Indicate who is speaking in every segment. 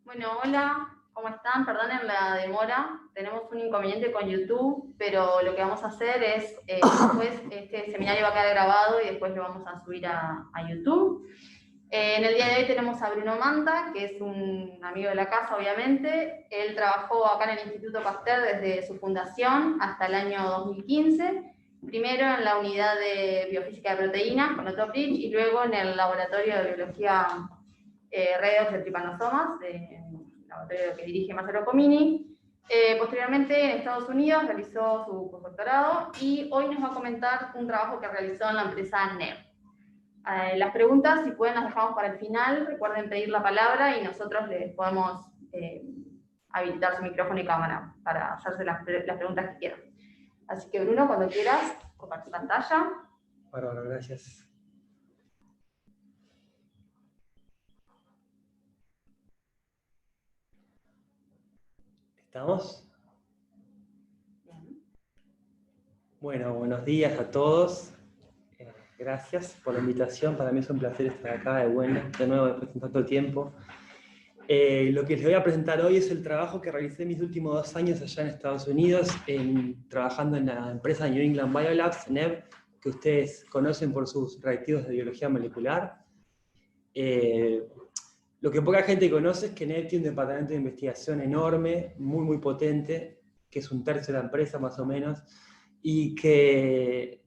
Speaker 1: Bueno, hola, ¿cómo están? Perdonen la demora, tenemos un inconveniente con YouTube, pero lo que vamos a hacer es, después este seminario va a quedar grabado y después lo vamos a subir a YouTube. En el día de hoy tenemos a Bruno Manta, que es un amigo de la casa, obviamente. Él trabajó acá en el Instituto Pasteur desde su fundación hasta el año 2015, primero en la unidad de biofísica de proteínas con Otto Pritch y luego en el laboratorio de biología redox de tripanosomas, el laboratorio que dirige Marcelo Comini. Posteriormente en Estados Unidos realizó su postdoctorado y hoy nos va a comentar un trabajo que realizó en la empresa NEV. Las preguntas, si pueden, las dejamos para el final. Recuerden pedir la palabra y nosotros les podemos habilitar su micrófono y cámara para hacerse las preguntas que quieran. Así que Bruno, cuando quieras, compartir pantalla.
Speaker 2: Bárbaro, gracias. ¿Estamos?
Speaker 1: Bien.
Speaker 2: Bueno, buenos días a todos. Gracias por la invitación. Para mí es un placer estar acá de nuevo después de tanto tiempo. Lo que les voy a presentar hoy es el trabajo que realicé mis últimos 2 años allá en Estados Unidos, trabajando en la empresa New England Biolabs, NEV, que ustedes conocen por sus reactivos de biología molecular. Lo que poca gente conoce es que NEV tiene un departamento de investigación enorme, muy potente, que es 1/3 de la empresa más o menos, y que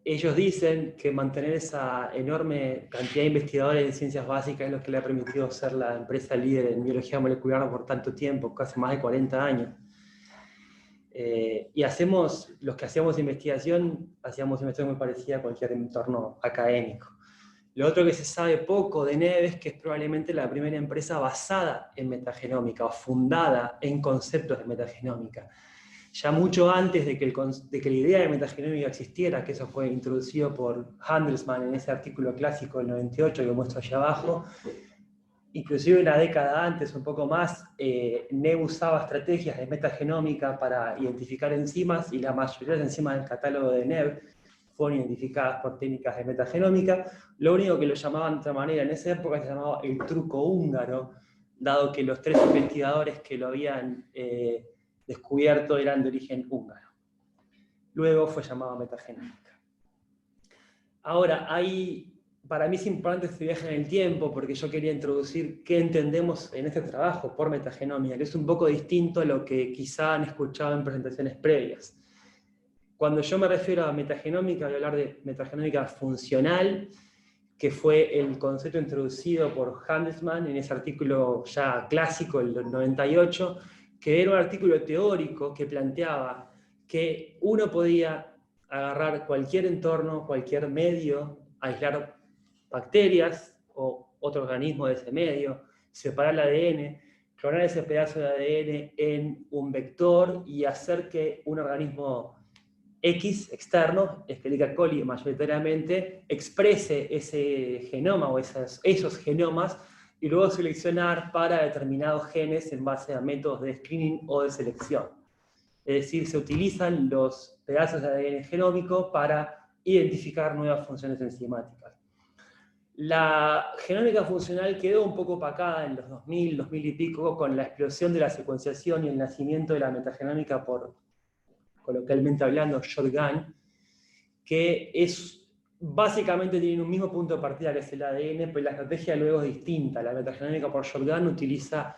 Speaker 2: ellos dicen que mantener esa enorme cantidad de investigadores de ciencias básicas es lo que le ha permitido ser la empresa líder en biología molecular por tanto tiempo, casi más de 40 años. Y los que hacíamos investigación muy parecida a cualquier entorno académico. Lo otro que se sabe poco de NEV es que es probablemente la primera empresa basada en metagenómica o fundada en conceptos de metagenómica. Ya mucho antes de que la idea de metagenómica existiera, que eso fue introducido por Handelsman en ese artículo clásico del 98 que muestro allá abajo, inclusive una década antes, un poco más, NEV usaba estrategias de metagenómica para identificar enzimas y la mayoría de las enzimas del catálogo de NEV fueron identificadas por técnicas de metagenómica. Lo único que lo llamaban de otra manera en esa época se llamaba el truco húngaro, dado que los 3 investigadores que lo habían descubierto eran de origen húngaro. Luego fue llamado metagenómica. Ahora, para mí es importante este viaje en el tiempo porque yo quería introducir qué entendemos en este trabajo por metagenómica, que es un poco distinto a lo que quizá han escuchado en presentaciones previas. Cuando yo me refiero a metagenómica, voy a hablar de metagenómica funcional, que fue el concepto introducido por Handelsman en ese artículo ya clásico, el 98, que era un artículo teórico que planteaba que uno podía agarrar cualquier entorno, cualquier medio, aislar bacterias o otro organismo de ese medio, separar el ADN, clonar ese pedazo de ADN en un vector y hacer que un organismo X externo, Escherichia coli mayoritariamente, exprese ese genoma o esos genomas y luego seleccionar para determinados genes en base a métodos de screening o de selección. Es decir, se utilizan los pedazos de ADN genómico para identificar nuevas funciones enzimáticas. La genómica funcional quedó un poco opacada en los 2000 y pico con la explosión de la secuenciación y el nacimiento de la metagenómica por, coloquialmente hablando, shotgun, que básicamente tienen un mismo punto de partida que es el ADN, pero la estrategia luego es distinta. La metagenómica por shotgun utiliza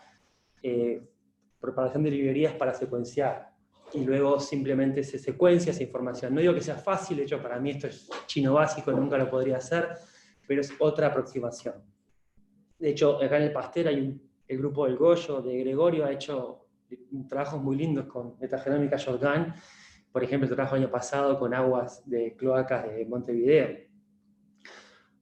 Speaker 2: preparación de librerías para secuenciar, y luego simplemente se secuencia esa información. No digo que sea fácil, de hecho para mí esto es chino básico, nunca lo podría hacer, pero es otra aproximación. De hecho, acá en el Pasteur hay el grupo del Goyo, de Gregorio, ha hecho trabajos muy lindos con metagenómica shotgun. Por ejemplo, el trabajo el año pasado con aguas de cloacas de Montevideo.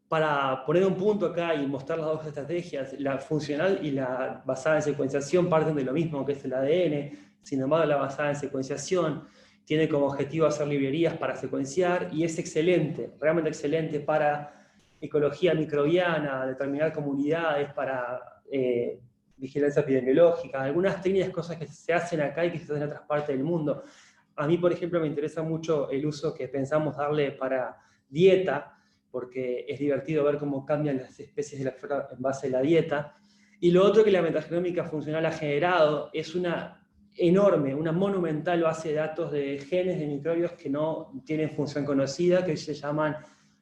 Speaker 2: Para poner un punto acá y mostrar las dos estrategias, la funcional y la basada en secuenciación parten de lo mismo que es el ADN. Sin embargo, la basada en secuenciación tiene como objetivo hacer librerías para secuenciar y es excelente, realmente excelente para ecología microbiana, determinar comunidades, para vigilancia epidemiológica, algunas técnicas, cosas que se hacen acá y que se hacen en otras partes del mundo. A mí, por ejemplo, me interesa mucho el uso que pensamos darle para dieta, porque es divertido ver cómo cambian las especies de la flora en base a la dieta. Y lo otro que la metagenómica funcional ha generado es una enorme, una monumental base de datos de genes de microbios que no tienen función conocida, que se llaman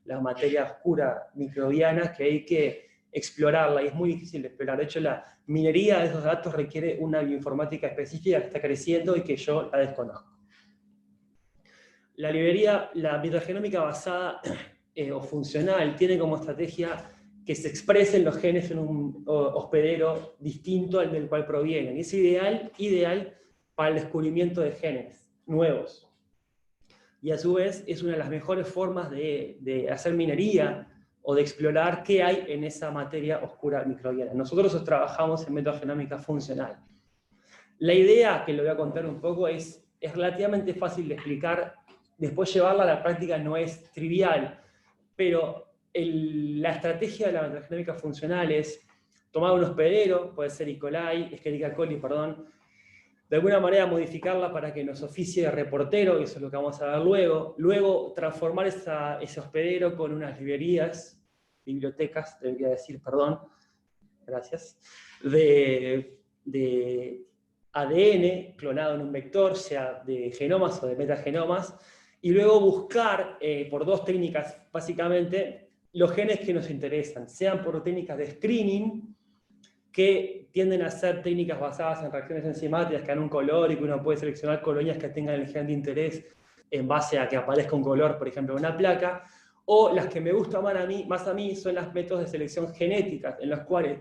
Speaker 2: la materia oscura microbiana, que hay que explorarla y es muy difícil de explorar. De hecho, la minería de esos datos requiere una bioinformática específica que está creciendo y que yo la desconozco. La metagenómica basada o funcional tiene como estrategia que se expresen los genes en un hospedero distinto al del cual provienen. Es ideal para el descubrimiento de genes nuevos. Y a su vez es una de las mejores formas de hacer minería o de explorar qué hay en esa materia oscura microbiana. Nosotros trabajamos en metagenómica funcional. La idea, que lo voy a contar un poco, es relativamente fácil de explicar. Después llevarla a la práctica no es trivial, pero la estrategia de la metagenómica funcional es tomar un hospedero, puede ser Escherichia coli, perdón, de alguna manera modificarla para que nos oficie de reportero, y eso es lo que vamos a ver luego transformar ese hospedero con unas bibliotecas, debería decir, perdón, gracias, de ADN clonado en un vector, sea de genomas o de metagenomas, y luego buscar, por dos técnicas básicamente, los genes que nos interesan, sean por técnicas de screening, que tienden a ser técnicas basadas en reacciones enzimáticas que dan un color y que uno puede seleccionar colonias que tengan el gen de interés en base a que aparezca un color, por ejemplo, en una placa, o las que me gustan más a mí son los métodos de selección genética, en los cuales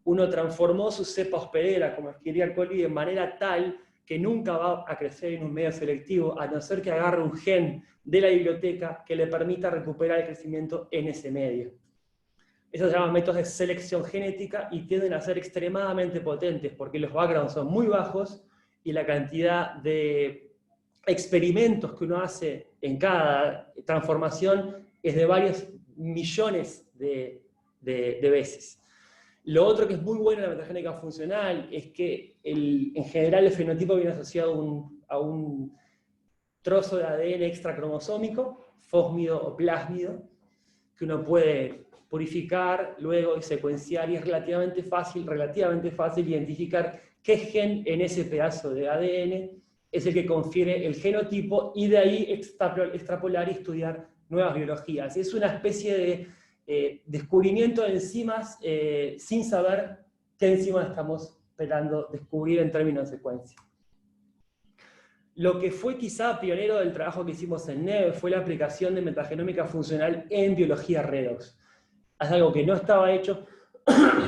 Speaker 2: uno transformó su cepa hospedera, como Escherichia coli, de manera tal que nunca va a crecer en un medio selectivo, a no ser que agarre un gen de la biblioteca que le permita recuperar el crecimiento en ese medio. Esos se llaman métodos de selección genética y tienden a ser extremadamente potentes porque los backgrounds son muy bajos y la cantidad de experimentos que uno hace en cada transformación es de varios millones de veces. Lo otro que es muy bueno en la metagénica funcional es que en general el fenotipo viene asociado a un trozo de ADN extracromosómico, fósmido o plásmido, que uno puede purificar luego y secuenciar, y es relativamente fácil identificar qué gen en ese pedazo de ADN es el que confiere el genotipo, y de ahí extrapolar y estudiar nuevas biologías. Es una especie de descubrimiento de enzimas sin saber qué enzimas estamos esperando descubrir en términos de secuencia. Lo que fue quizá pionero del trabajo que hicimos en NEB fue la aplicación de metagenómica funcional en biología redox. Es algo que no estaba hecho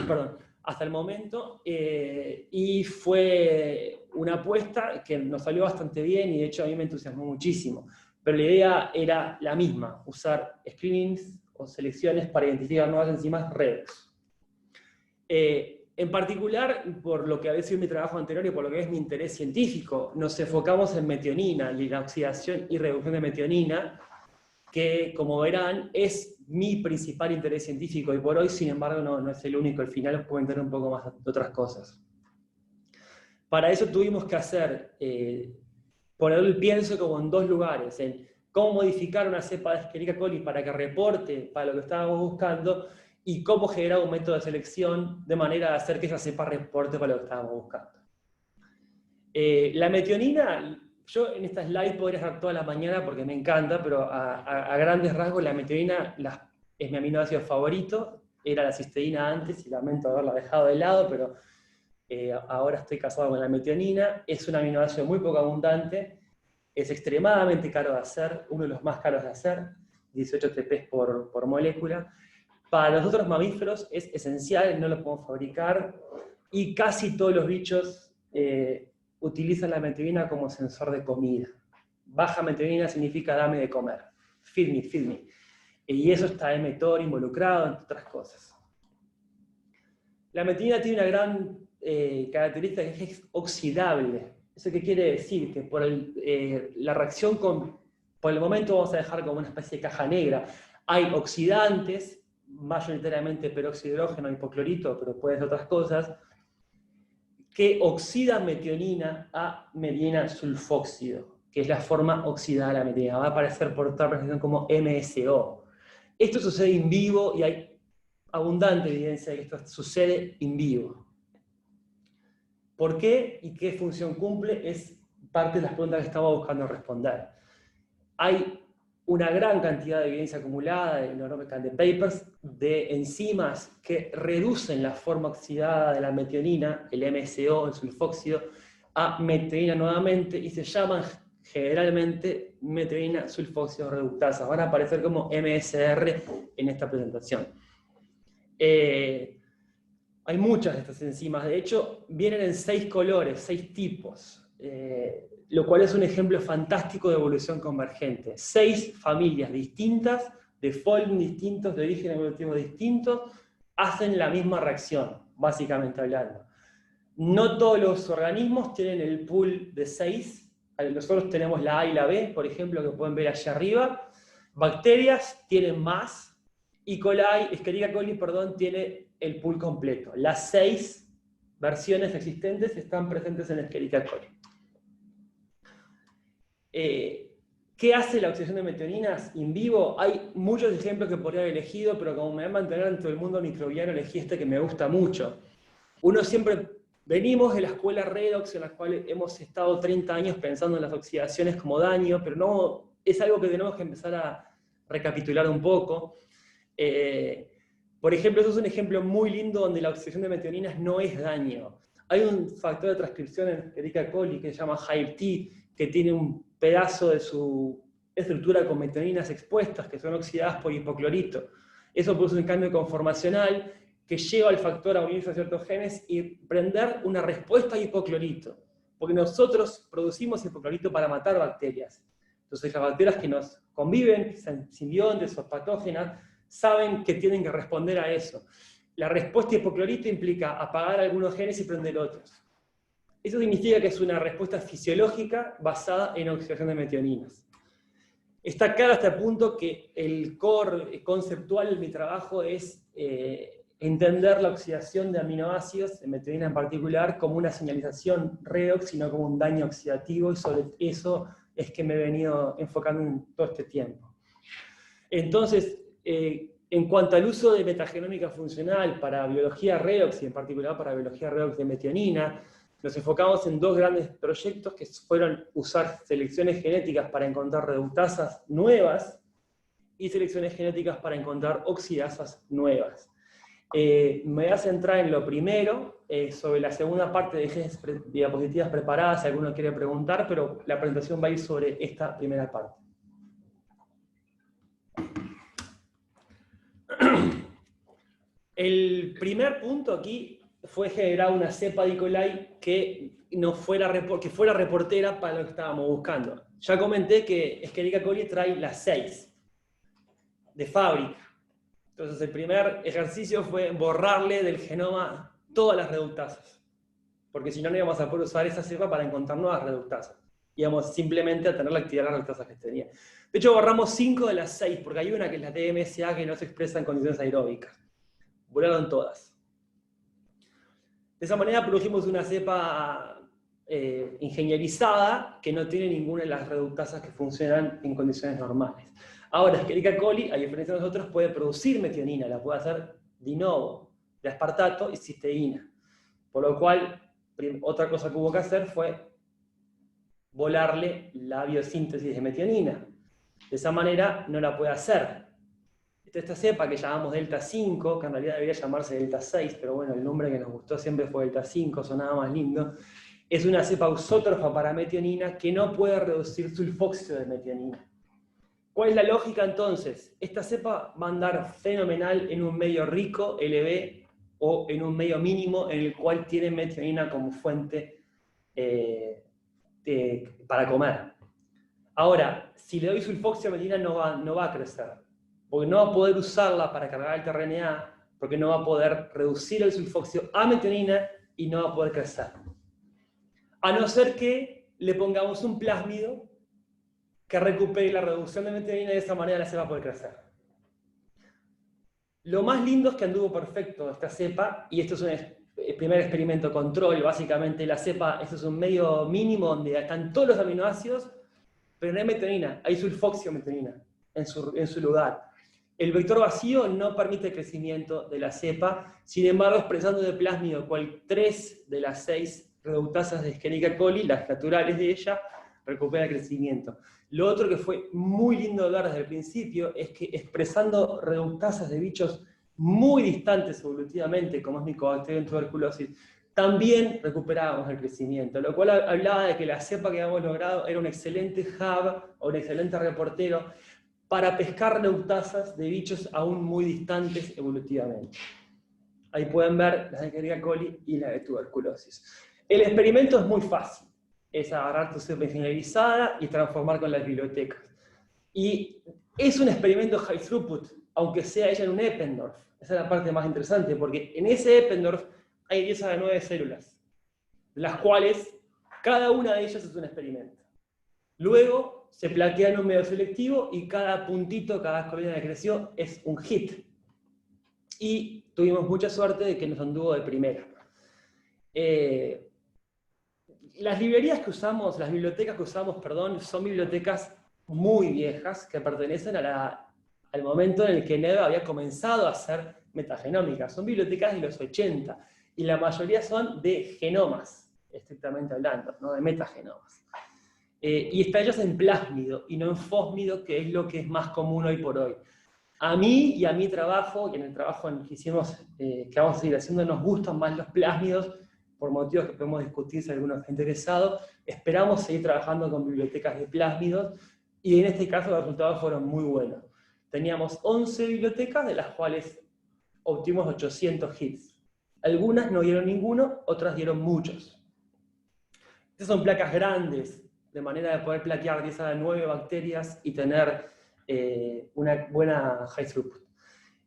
Speaker 2: perdón, hasta el momento, y fue una apuesta que nos salió bastante bien, y de hecho a mí me entusiasmó muchísimo. Pero la idea era la misma, usar screenings o selecciones para identificar nuevas enzimas redox. En particular, por lo que había sido mi trabajo anterior y por lo que es mi interés científico, nos enfocamos en metionina, la oxidación y reducción de metionina, que, como verán, es mi principal interés científico, y por hoy, sin embargo, no es el único. Al final os puedo entender un poco más de otras cosas. Para eso tuvimos que poner el pienso como en dos lugares, en cómo modificar una cepa de Escherichia coli para que reporte para lo que estábamos buscando, y cómo generar un método de selección de manera de hacer que esa cepa reporte para lo que estábamos buscando. La metionina, yo en esta slide podría estar toda la mañana porque me encanta, pero a grandes rasgos la metionina es mi aminoácido favorito. Era la cisteína antes y lamento haberla dejado de lado, pero ahora estoy casado con la metionina. Es un aminoácido muy poco abundante, es extremadamente caro de hacer, uno de los más caros de hacer, 18 TP por molécula. Para los otros mamíferos es esencial, no lo podemos fabricar, y casi todos los bichos utilizan la metionina como sensor de comida. Baja metionina significa dame de comer, feed me, feed me. Y eso está mTOR involucrado, entre otras cosas. La metionina tiene una gran característica, que es oxidable. ¿Eso qué quiere decir? Que por la reacción por el momento vamos a dejar como una especie de caja negra. Hay oxidantes, mayoritariamente peróxido de hidrógeno, hipoclorito, pero pueden ser otras cosas, que oxidan metionina a metionina sulfóxido, que es la forma oxidada de la metionina. Va a aparecer por otra presentación como MSO. Esto sucede en vivo y hay abundante evidencia de que esto sucede in vivo. ¿Por qué y qué función cumple? Es parte de las preguntas que estamos buscando responder. Hay una gran cantidad de evidencia acumulada, de enorme cantidad de papers, de enzimas que reducen la forma oxidada de la metionina, el MSO, el sulfóxido, a metionina nuevamente, y se llaman generalmente metionina sulfóxido reductasa. Van a aparecer como MSR en esta presentación. Hay muchas de estas enzimas, de hecho vienen en 6 colores, 6 tipos, lo cual es un ejemplo fantástico de evolución convergente. 6 familias distintas, de folding distintos, de origen evolutivo distintos, hacen la misma reacción, básicamente hablando. No todos los organismos tienen el pool de 6, nosotros tenemos la A y la B, por ejemplo, que pueden ver allá arriba. Bacterias tienen más, Escherichia coli, perdón, tiene el pool completo. Las 6 versiones existentes están presentes en Escherichia coli. ¿Qué hace la oxidación de metioninas in vivo? Hay muchos ejemplos que podría haber elegido, pero como me voy a mantener dentro del mundo microbiano, elegí este que me gusta mucho. Uno siempre venimos de la escuela redox, en la cual hemos estado 30 años pensando en las oxidaciones como daño, pero no, es algo que tenemos que empezar a recapitular un poco. Por ejemplo, eso es un ejemplo muy lindo donde la oxidación de metioninas no es daño. Hay un factor de transcripción en Escherichia coli que se llama HILT, que tiene un pedazo de su estructura con metioninas expuestas que son oxidadas por hipoclorito. Eso produce un cambio conformacional que lleva al factor a unirse a ciertos genes y prender una respuesta a hipoclorito. Porque nosotros producimos hipoclorito para matar bacterias. Entonces las bacterias que nos conviven, que son simbiontes o patógenas, saben que tienen que responder a eso. La respuesta a hipoclorito implica apagar algunos genes y prender otros. Eso significa que es una respuesta fisiológica basada en oxidación de metioninas. Está claro hasta el punto que el core conceptual de mi trabajo es entender la oxidación de aminoácidos, de metionina en particular, como una señalización redox, sino como un daño oxidativo, y sobre eso es que me he venido enfocando en todo este tiempo. Entonces, en cuanto al uso de metagenómica funcional para biología redox, y en particular para biología redox de metionina, nos enfocamos en 2 grandes proyectos que fueron usar selecciones genéticas para encontrar reductasas nuevas y selecciones genéticas para encontrar oxidasas nuevas. Me voy a centrar en lo primero, sobre la segunda parte de diapositivas preparadas, si alguno quiere preguntar, pero la presentación va a ir sobre esta primera parte. El primer punto aquí fue generar una cepa de E. coli que fuera reportera para lo que estábamos buscando. Ya comenté que Escherichia coli trae las 6 de fábrica. Entonces el primer ejercicio fue borrarle del genoma todas las reductasas. Porque si no, no íbamos a poder usar esa cepa para encontrar nuevas reductasas. Íbamos simplemente a tener la actividad de las reductasas que tenía. De hecho, borramos 5 de las 6, porque hay una que es la TMSA que no se expresa en condiciones aeróbicas. Volaron todas. De esa manera produjimos una cepa ingenierizada que no tiene ninguna de las reductasas que funcionan en condiciones normales. Ahora, Escherichia coli, a diferencia de nosotros, puede producir metionina, la puede hacer de novo, de aspartato y cisteína. Por lo cual, otra cosa que hubo que hacer fue volarle la biosíntesis de metionina. De esa manera no la puede hacer. Esta cepa que llamamos delta 5, que en realidad debería llamarse delta 6, pero bueno, el nombre que nos gustó siempre fue delta 5, sonaba más lindo, es una cepa ausótrofa para metionina que no puede reducir sulfóxido de metionina. ¿Cuál es la lógica entonces? Esta cepa va a andar fenomenal en un medio rico, LB, o en un medio mínimo en el cual tiene metionina como fuente para comer. Ahora, si le doy sulfóxido a metionina no va a crecer, porque no va a poder usarla para cargar el tRNA, porque no va a poder reducir el sulfóxido a metionina y no va a poder crecer. A no ser que le pongamos un plásmido que recupere la reducción de metionina y de esa manera la cepa va a poder crecer. Lo más lindo es que anduvo perfecto esta cepa, y esto es el primer experimento control, básicamente la cepa, esto es un medio mínimo donde están todos los aminoácidos, pero no hay metionina, hay sulfóxido metionina en su lugar. El vector vacío no permite el crecimiento de la cepa, sin embargo, expresando de plásmido cual 3 de las 6 reductasas de Escherichia coli, las naturales de ella, recupera el crecimiento. Lo otro que fue muy lindo de ver desde el principio es que expresando reductasas de bichos muy distantes evolutivamente, como es Mycobacterium tuberculosis, también recuperábamos el crecimiento, lo cual hablaba de que la cepa que habíamos logrado era un excelente hub o un excelente reportero para pescar reductasas de bichos aún muy distantes evolutivamente. Ahí pueden ver la de Escherichia coli y la de tuberculosis. El experimento es muy fácil, es agarrar tu cepa ingenierizada y transformar con las bibliotecas. Y es un experimento high throughput, aunque sea ella en un Eppendorf. Esa es la parte más interesante, porque en ese Eppendorf hay 10 a la 9 células, las cuales cada una de ellas es un experimento. Luego se plaquea en un medio selectivo y cada puntito, cada colina que creció es un hit. Y tuvimos mucha suerte de que nos anduvo de primera. Las librerías que usamos, las bibliotecas que usamos, perdón, son bibliotecas muy viejas que pertenecen al momento en el que Neve había comenzado a hacer metagenómica. Son bibliotecas de los 80 y la mayoría son de genomas, estrictamente hablando, no de metagenomas. Y están ellos en plásmido y no en fósmido, que es lo que es más común hoy por hoy. A mí y a mi trabajo, y en el trabajo que hicimos, que vamos a seguir haciendo, nos gustan más los plásmidos, por motivos que podemos discutir si alguno está interesado. Esperamos seguir trabajando con bibliotecas de plásmidos, y en este caso los resultados fueron muy buenos. Teníamos 11 bibliotecas, de las cuales obtuvimos 800 hits. Algunas no dieron ninguno, otras dieron muchos. Estas son placas grandes, de manera de poder plaquear 10 a la 9 bacterias y tener una buena high throughput.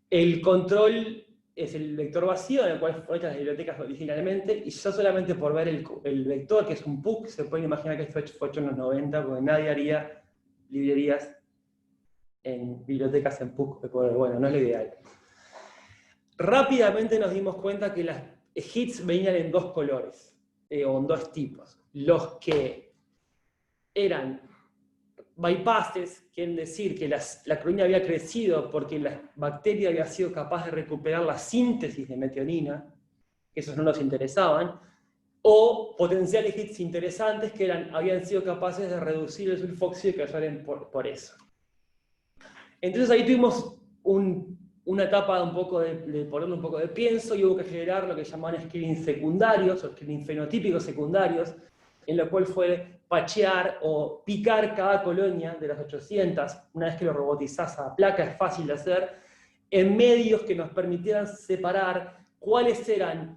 Speaker 2: El control es el vector vacío, en el cual fueron hechas las bibliotecas originalmente, y ya solamente por ver el vector, que es un PUC, se pueden imaginar que esto fue hecho en los 90, porque nadie haría librerías en bibliotecas en PUC, bueno, no es lo ideal. Rápidamente nos dimos cuenta que las hits venían en dos colores, o en dos tipos. Los que eran bypasses, quieren decir que la colonia había crecido porque la bacteria había sido capaz de recuperar la síntesis de metionina, que esos no nos interesaban, o potenciales hits interesantes que habían sido capaces de reducir el sulfóxido y que cayeran por eso. Entonces ahí tuvimos una etapa de ponerle un poco de pienso, y hubo que generar lo que llamaban screening secundarios, o screening fenotípicos secundarios, en lo cual fue pachear o picar cada colonia de las 800, una vez que lo robotizás a la placa, es fácil de hacer, en medios que nos permitieran separar cuáles eran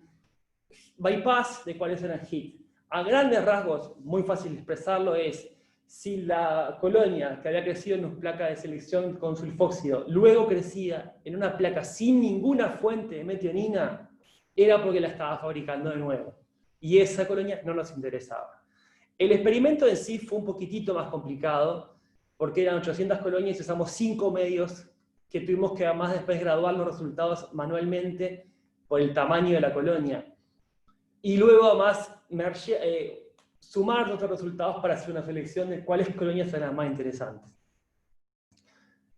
Speaker 2: bypass de cuáles eran hit. A grandes rasgos, muy fácil de expresarlo, es si la colonia que había crecido en una placa de selección con sulfóxido luego crecía en una placa sin ninguna fuente de metionina, era porque la estaba fabricando de nuevo. Y esa colonia no nos interesaba. El experimento en sí fue un poquitito más complicado, porque eran 800 colonias y usamos 5 medios que tuvimos que además después graduar los resultados manualmente por el tamaño de la colonia. Y luego además sumar otros resultados para hacer una selección de cuáles colonias eran las más interesantes.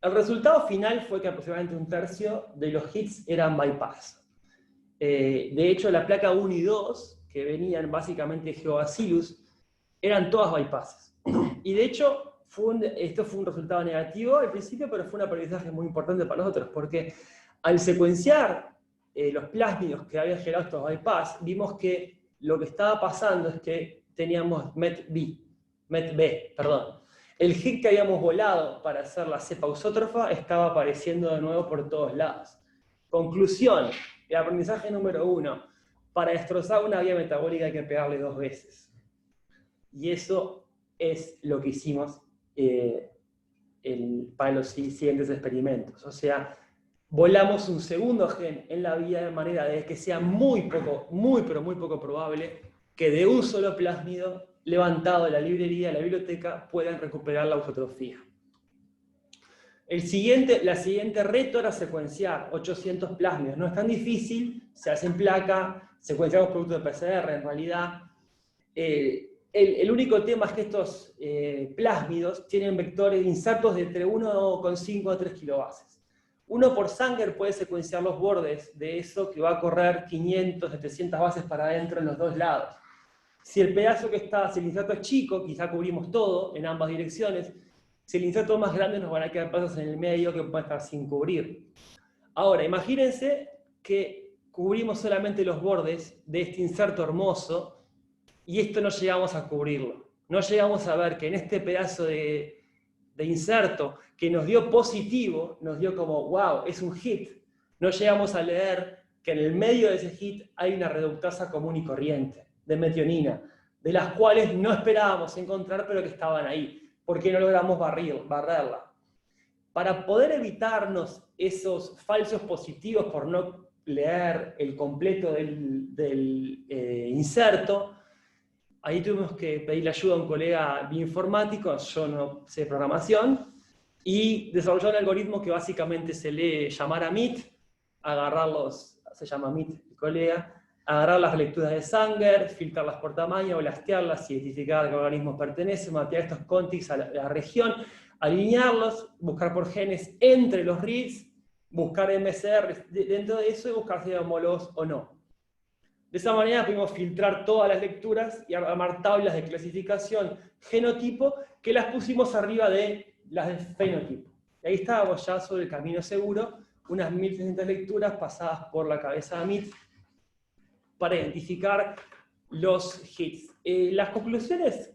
Speaker 2: El resultado final fue que aproximadamente un tercio de los hits eran bypass. De hecho, la placa 1 y 2, que venían básicamente de Geobacillus, eran todas bypasses. Y de hecho, esto fue un resultado negativo al principio, pero fue un aprendizaje muy importante para nosotros, porque al secuenciar los plásmidos que habían generado estos bypass, vimos que lo que estaba pasando es que teníamos MET-B. El hit que habíamos volado para hacer la cepa ausótrofa estaba apareciendo de nuevo por todos lados. Conclusión, el aprendizaje número 1, para destrozar una vía metabólica hay que pegarle 2 veces. Y eso es lo que hicimos para los siguientes experimentos. O sea, volamos un segundo gen en la vía de manera de que sea muy poco probable que de un solo plásmido levantado de la librería, de la biblioteca, puedan recuperar la ausotrofía. La siguiente reto era secuenciar 800 plásmidos. No es tan difícil, se hace en placa, secuenciamos productos de PCR en realidad. El único tema es que estos plásmidos tienen vectores insertos de entre 1,5 a 3 kilobases. Uno por Sanger puede secuenciar los bordes de eso que va a correr 500, 700 bases para adentro en los dos lados. Si el pedazo que está, si el inserto es chico, quizá cubrimos todo en ambas direcciones. Si el inserto es más grande, nos van a quedar pedazos en el medio que pueden estar sin cubrir. Ahora, imagínense que cubrimos solamente los bordes de este inserto hermoso y esto no llegamos a cubrirlo. No llegamos a ver que en este pedazo de inserto que nos dio positivo, nos dio como, wow, es un hit. No llegamos a leer que en el medio de ese hit hay una reductasa común y corriente de metionina, de las cuales no esperábamos encontrar, pero que estaban ahí, porque no logramos barrerla. Para poder evitarnos esos falsos positivos por no leer el completo del inserto, ahí tuvimos que pedirle ayuda a un colega bioinformático, yo no sé programación, y desarrolló un algoritmo que básicamente se lee llamar a MIT, agarrarlos, se llama MIT el colega, agarrar las lecturas de Sanger, filtrarlas por tamaño, blastearlas, identificar a qué organismos pertenecen, mapear estos contigs a la región, alinearlos, buscar por genes entre los reads, buscar MSR dentro de eso y buscar si hay homólogos o no. De esa manera pudimos filtrar todas las lecturas y armar tablas de clasificación genotipo que las pusimos arriba de las de fenotipo. Y ahí estábamos ya sobre el camino seguro, unas 1.600 lecturas pasadas por la cabeza de MIT para identificar los hits. Las conclusiones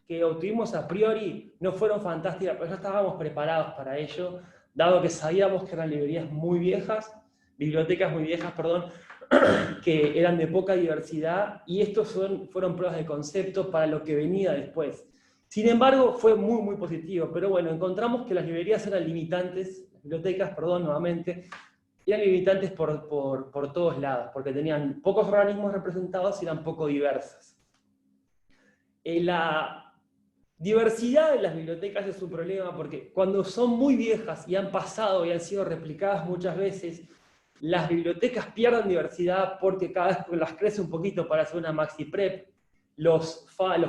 Speaker 2: que obtuvimos a priori no fueron fantásticas, pero ya estábamos preparados para ello, dado que sabíamos que eran librerías muy viejas, bibliotecas muy viejas, perdón, que eran de poca diversidad, y estos fueron pruebas de concepto para lo que venía después. Sin embargo, fue muy, muy positivo, pero bueno, encontramos que las librerías eran limitantes, las bibliotecas, perdón, nuevamente, eran limitantes por todos lados, porque tenían pocos organismos representados y eran poco diversas. La diversidad de las bibliotecas es un problema, porque cuando son muy viejas y han pasado y han sido replicadas muchas veces, las bibliotecas pierden diversidad porque cada vez las crece un poquito para hacer una maxi prep. Los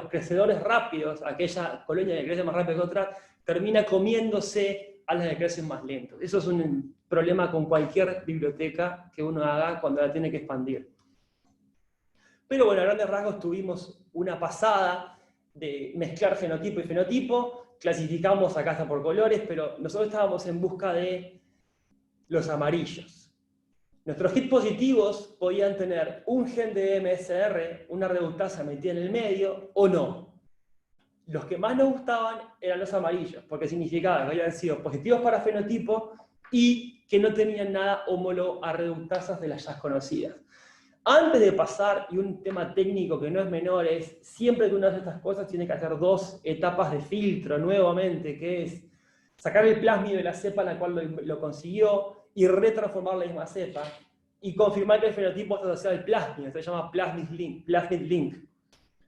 Speaker 2: crecedores rápidos, aquella colonia que crece más rápido que otra, termina comiéndose a las que crecen más lentos. Eso es un problema con cualquier biblioteca que uno haga cuando la tiene que expandir. Pero bueno, a grandes rasgos tuvimos una pasada de mezclar genotipo y fenotipo, clasificamos acá hasta por colores, pero nosotros estábamos en busca de los amarillos. Nuestros hits positivos podían tener un gen de MSR, una reductasa metida en el medio, o no. Los que más nos gustaban eran los amarillos, porque significaba que habían sido positivos para fenotipo y que no tenían nada homólogo a reductasas de las ya conocidas. Antes de pasar, y un tema técnico que no es menor, es siempre que uno hace estas cosas tiene que hacer dos etapas de filtro nuevamente, que es sacar el plásmido de la cepa en la cual lo consiguió y retransformar la misma cepa y confirmar que el fenotipo está asociado al plásmido, se llama plasmid link.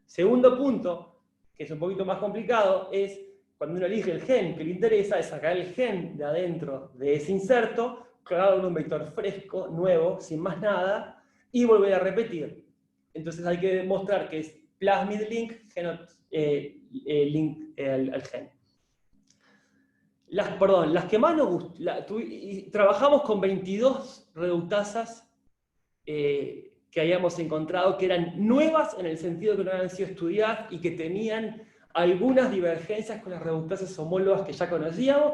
Speaker 2: Segundo punto, que es un poquito más complicado, es cuando uno elige el gen que le interesa, es sacar el gen de adentro de ese inserto, clonar en un vector fresco, nuevo, sin más nada, y volver a repetir. Entonces hay que demostrar que es plasmid link, link al gen. Las que más nos gustan, trabajamos con 22 reductasas que habíamos encontrado que eran nuevas en el sentido que no habían sido estudiadas y que tenían algunas divergencias con las reductasas homólogas que ya conocíamos,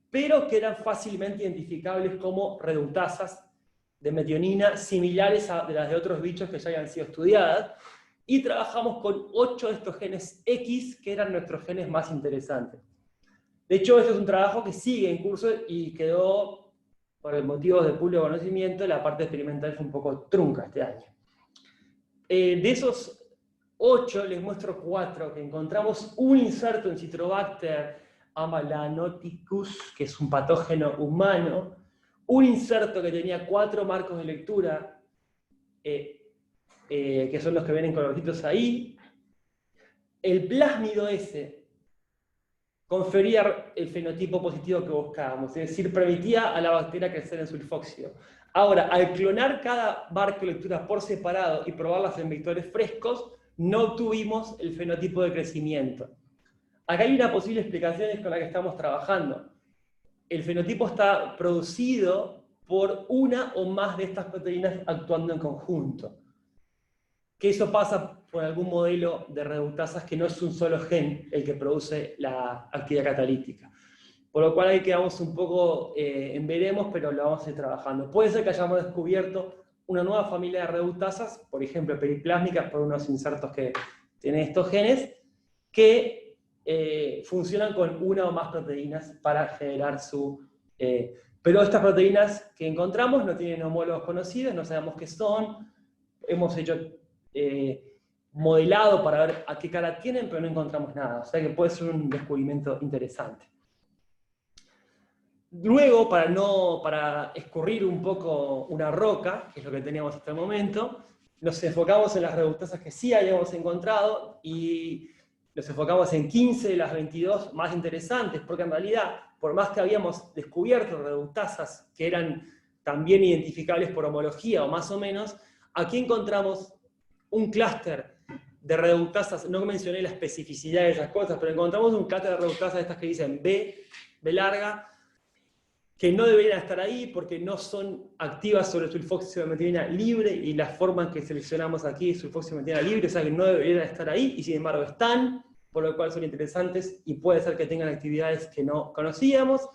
Speaker 2: pero que eran fácilmente identificables como reductasas de metionina similares a las de otros bichos que ya habían sido estudiadas, y trabajamos con 8 de estos genes X, que eran nuestros genes más interesantes. De hecho, este es un trabajo que sigue en curso y quedó, por el motivo de público conocimiento, la parte experimental fue un poco trunca este año. De esos 8, les muestro 4, que encontramos un inserto en Citrobacter amalanoticus, que es un patógeno humano, un inserto que tenía 4 marcos de lectura, que son los que ven en colorcitos ahí. El plásmido ese confería el fenotipo positivo que buscábamos, es decir, permitía a la bacteria crecer en sulfóxido. Ahora, al clonar cada marco de lectura por separado y probarlas en vectores frescos, no obtuvimos el fenotipo de crecimiento. Acá hay una posible explicación con la que estamos trabajando. el fenotipo está producido por una o más de estas proteínas actuando en conjunto. Que eso pasa por algún modelo de reductasas que no es un solo gen el que produce la actividad catalítica. Por lo cual ahí quedamos un poco en veremos, pero lo vamos a ir trabajando. Puede ser que hayamos descubierto una nueva familia de reductasas, por ejemplo periplásmicas, por unos insertos que tienen estos genes, que funcionan con una o más proteínas para generar su... pero estas proteínas que encontramos no tienen homólogos conocidos, no sabemos qué son, hemos hecho modelado para ver a qué cara tienen, pero no encontramos nada, o sea que puede ser un descubrimiento interesante. Luego, para escurrir un poco una roca, que es lo que teníamos hasta el momento, nos enfocamos en las reductasas que sí habíamos encontrado y nos enfocamos en 15 de las 22 más interesantes, porque en realidad, por más que habíamos descubierto reductasas que eran también identificables por homología o más o menos, aquí encontramos un clúster de reductasas, no mencioné la especificidad de esas cosas, pero encontramos un clúster de reductasas de estas que dicen B larga, que no deberían estar ahí porque no son activas sobre sulfoximetilina libre, y la forma en que seleccionamos aquí es sulfoximetilina libre, o sea que no deberían estar ahí, y sin embargo están, por lo cual son interesantes y puede ser que tengan actividades que no conocíamos.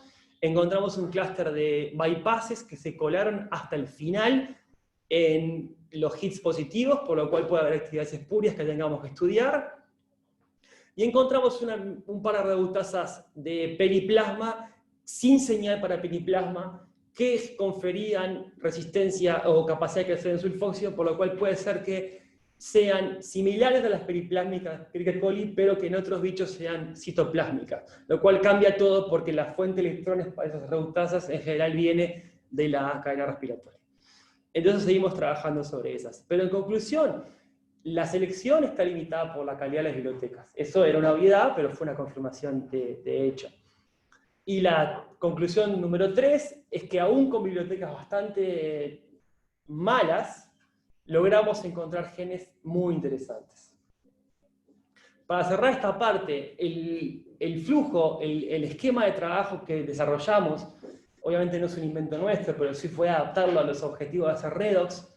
Speaker 2: Encontramos un clúster de bypasses que se colaron hasta el final en los hits positivos, por lo cual puede haber actividades espurias que tengamos que estudiar. Y encontramos un par de reductasas de periplasma sin señal para periplasma, que conferían resistencia o capacidad de crecer en sulfóxido, por lo cual puede ser que sean similares a las periplásmicas Escherichia coli, pero que en otros bichos sean citoplásmicas, lo cual cambia todo porque la fuente de electrones para esas reductasas en general viene de la cadena respiratoria. Entonces seguimos trabajando sobre esas. Pero en conclusión, la selección está limitada por la calidad de las bibliotecas. Eso era una obviedad, pero fue una confirmación de hecho. Y la conclusión número 3 es que aún con bibliotecas bastante malas, logramos encontrar genes muy interesantes. Para cerrar esta parte, el flujo, el esquema de trabajo que desarrollamos, obviamente no es un invento nuestro, pero sí fue adaptarlo a los objetivos de hacer Redox,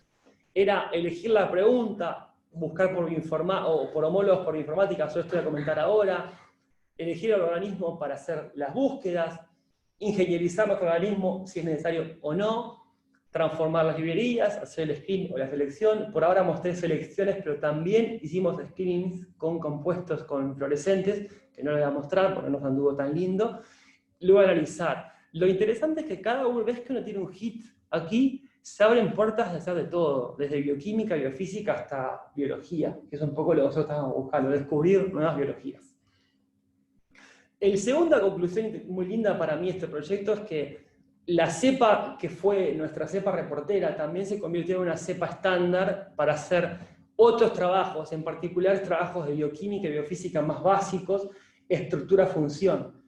Speaker 2: era elegir la pregunta, buscar por homólogos por informática, eso esto voy a comentar ahora, elegir el organismo para hacer las búsquedas, ingenierizar nuestro organismo si es necesario o no, transformar las librerías, hacer el screen o la selección. Por ahora mostré selecciones, pero también hicimos screenings con compuestos con fluorescentes, que no les voy a mostrar porque no nos anduvo tan lindo. Luego analizar. Lo interesante es que cada vez que uno tiene un hit aquí, se abren puertas de hacer de todo, desde bioquímica, biofísica hasta biología, que es un poco lo que nosotros estamos buscando, descubrir nuevas biologías. La segunda conclusión muy linda para mí de este proyecto es que la cepa que fue nuestra cepa reportera también se convirtió en una cepa estándar para hacer otros trabajos, en particular trabajos de bioquímica y biofísica más básicos, estructura-función.